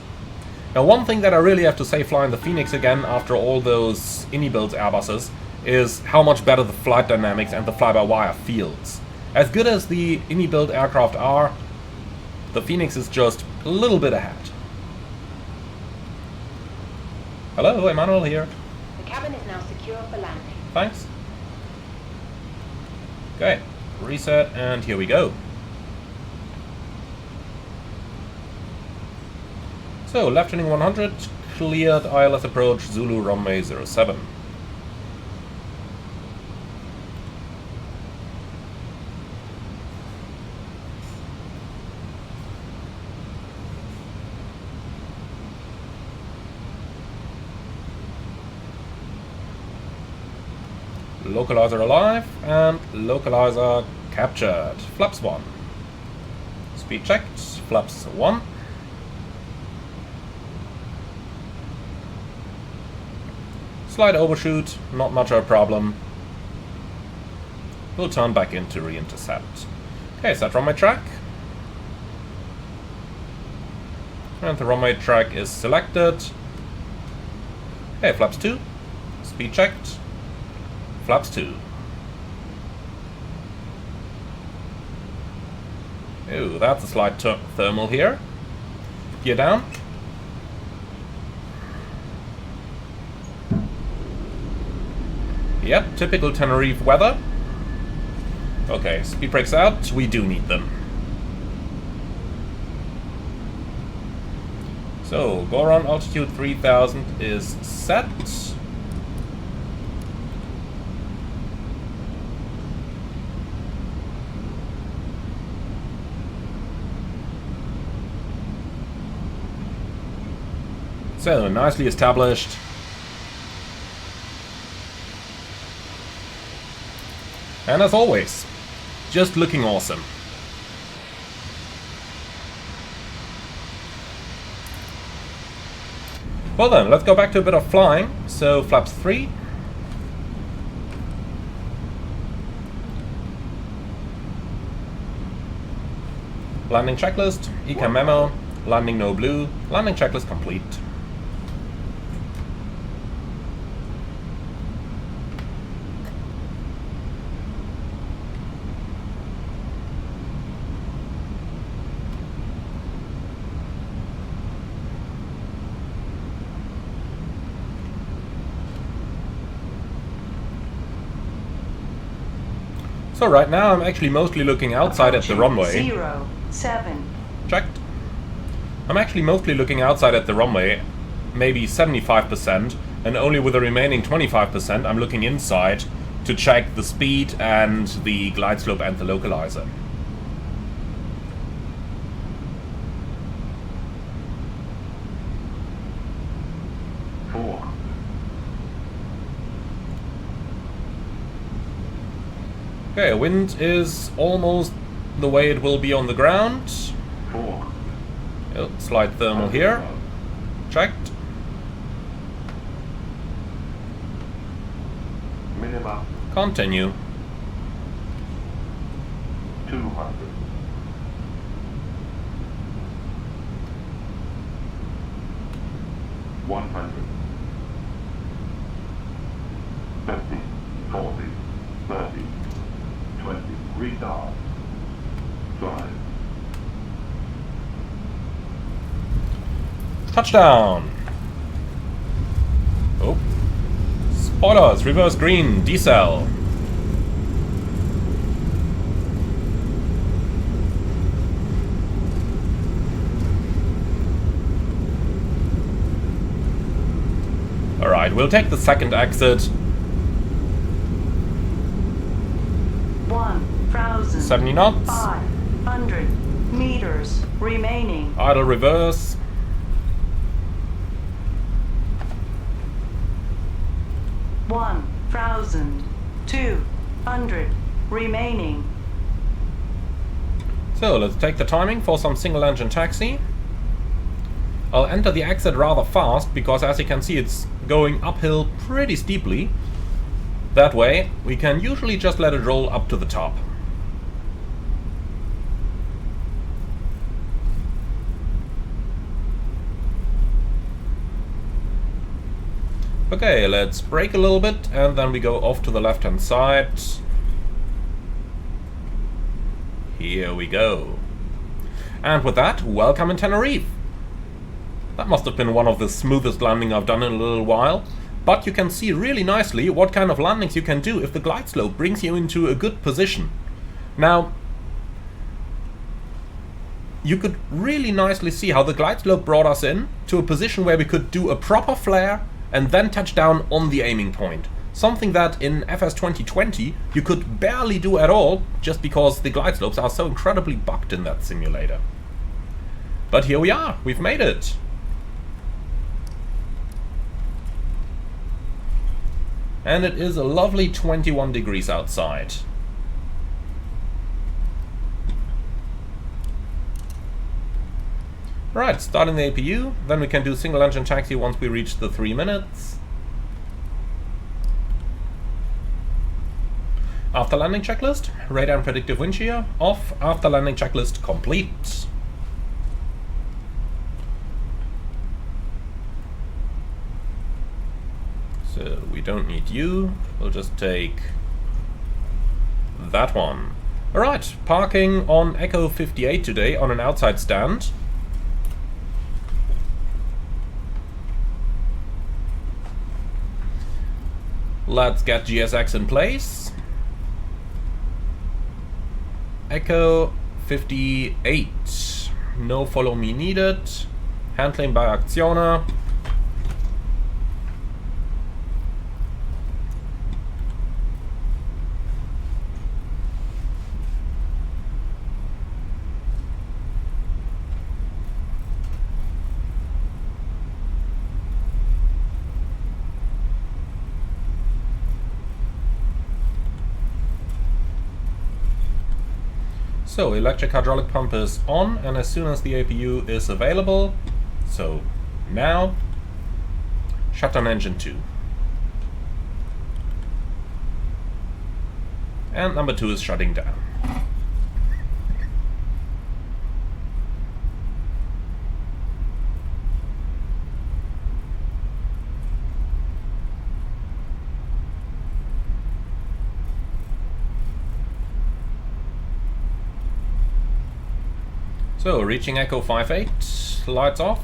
Now one thing that I really have to say flying the Phoenix again after all those IndyBuilt Airbuses is how much better the flight dynamics and the fly-by-wire feels. As good as the IndyBuilt aircraft are, the Phoenix is just a little bit ahead. Hello, Emmanuel here. The cabin is now secure for landing. Thanks. Okay, reset, and here we go. So, left turning 100, cleared ILS approach, Zulu runway 07. Localizer alive, and localizer captured. Flaps 1. Speed checked, flaps 1. Slight overshoot, not much of a problem. We'll turn back in to re-intercept. Okay, set runway track. And the runway track is selected. Okay, flaps 2. Speed checked. Flaps 2. Ooh, that's a slight thermal here. Gear down. Yep, typical Tenerife weather. Okay, speed brakes out. We do need them. So, go around altitude 3000 is set. So, nicely established. And as always, just looking awesome. Well then, let's go back to a bit of flying. So flaps 3. Landing checklist, ECAM memo, landing no blue, landing checklist complete. So right now I'm actually mostly looking outside at the runway. 07. Checked. I'm actually mostly looking outside at the runway, maybe 75%, and only with the remaining 25% I'm looking inside to check the speed and the glide slope and the localizer. Okay, wind is almost the way it will be on the ground. Slide thermal here. Checked. Minimum Continue. 200. 100. 50, 40, 30, 20. Retard. Drive. Touchdown! Oh. Spoilers, reverse green, decel. Alright, we'll take the second exit. 1,000. 70 knots. 500 meters remaining. Idle reverse. 1,200 remaining. So let's take the timing for some single engine taxi. I'll enter the exit rather fast because, as you can see, it's going uphill pretty steeply. That way we can usually just let it roll up to the top. Okay, let's brake a little bit and then we go off to the left hand side. Here we go. And with that, welcome in Tenerife. That must have been one of the smoothest landings I've done in a little while. But you can see really nicely what kind of landings you can do if the glide slope brings you into a good position. Now, you could really nicely see how the glide slope brought us in to a position where we could do a proper flare and then touch down on the aiming point. Something that in FS 2020 you could barely do at all, just because the glide slopes are so incredibly bugged in that simulator. But here we are, we've made it. And it is a lovely 21 degrees outside. Right, starting the APU, then we can do single engine taxi once we reach the 3 minutes. After landing checklist, radar and predictive wind shear off. After landing checklist complete. So we don't need you, we'll just take that one. Alright, parking on Echo 58 today on an outside stand. Let's get GSX in place. Echo 58. No follow me needed. Handling by Aktioner. So, electric hydraulic pump is on, and as soon as the APU is available, so now, Shutdown engine 2. And number 2 is shutting down. So, reaching Echo 58, lights off.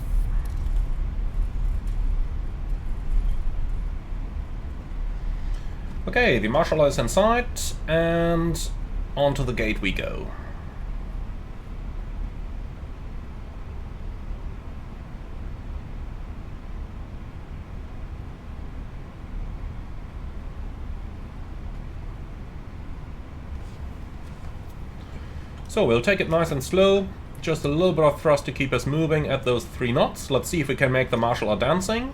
Okay, the marshal is inside, and onto the gate we go. So we'll take it nice and slow, just a little bit of thrust to keep us moving at those 3 knots. Let's see if we can make the marshal a dancing.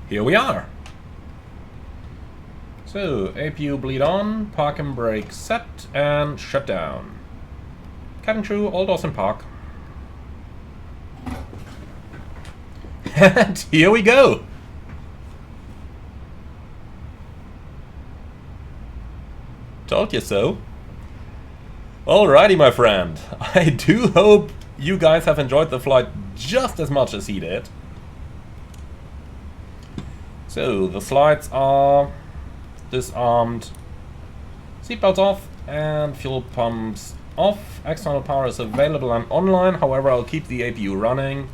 Here we are. So, APU bleed on, park and brake set, and shut down. Cabin crew, all doors in park. And here we go! Told you so. Alrighty, my friend. I do hope you guys have enjoyed the flight just as much as he did. So, the slides are disarmed, seatbelts off, and fuel pumps off. External power is available and online, however I'll keep the APU running.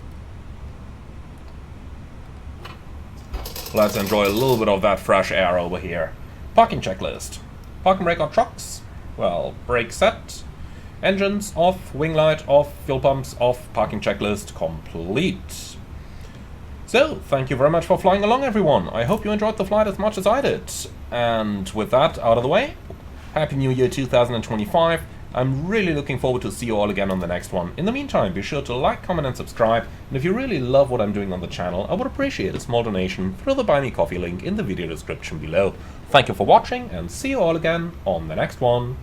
Let's enjoy a little bit of that fresh air over here. Parking checklist. Park and brake on trucks. Well, brake set. Engines off, wing light off, fuel pumps off, parking checklist complete. So, thank you very much for flying along, everyone. I hope you enjoyed the flight as much as I did. And with that out of the way, Happy New Year 2025. I'm really looking forward to see you all again on the next one. In the meantime, be sure to like, comment and subscribe. And if you really love what I'm doing on the channel, I would appreciate a small donation through the Buy Me Coffee link in the video description below. Thank you for watching, and see you all again on the next one.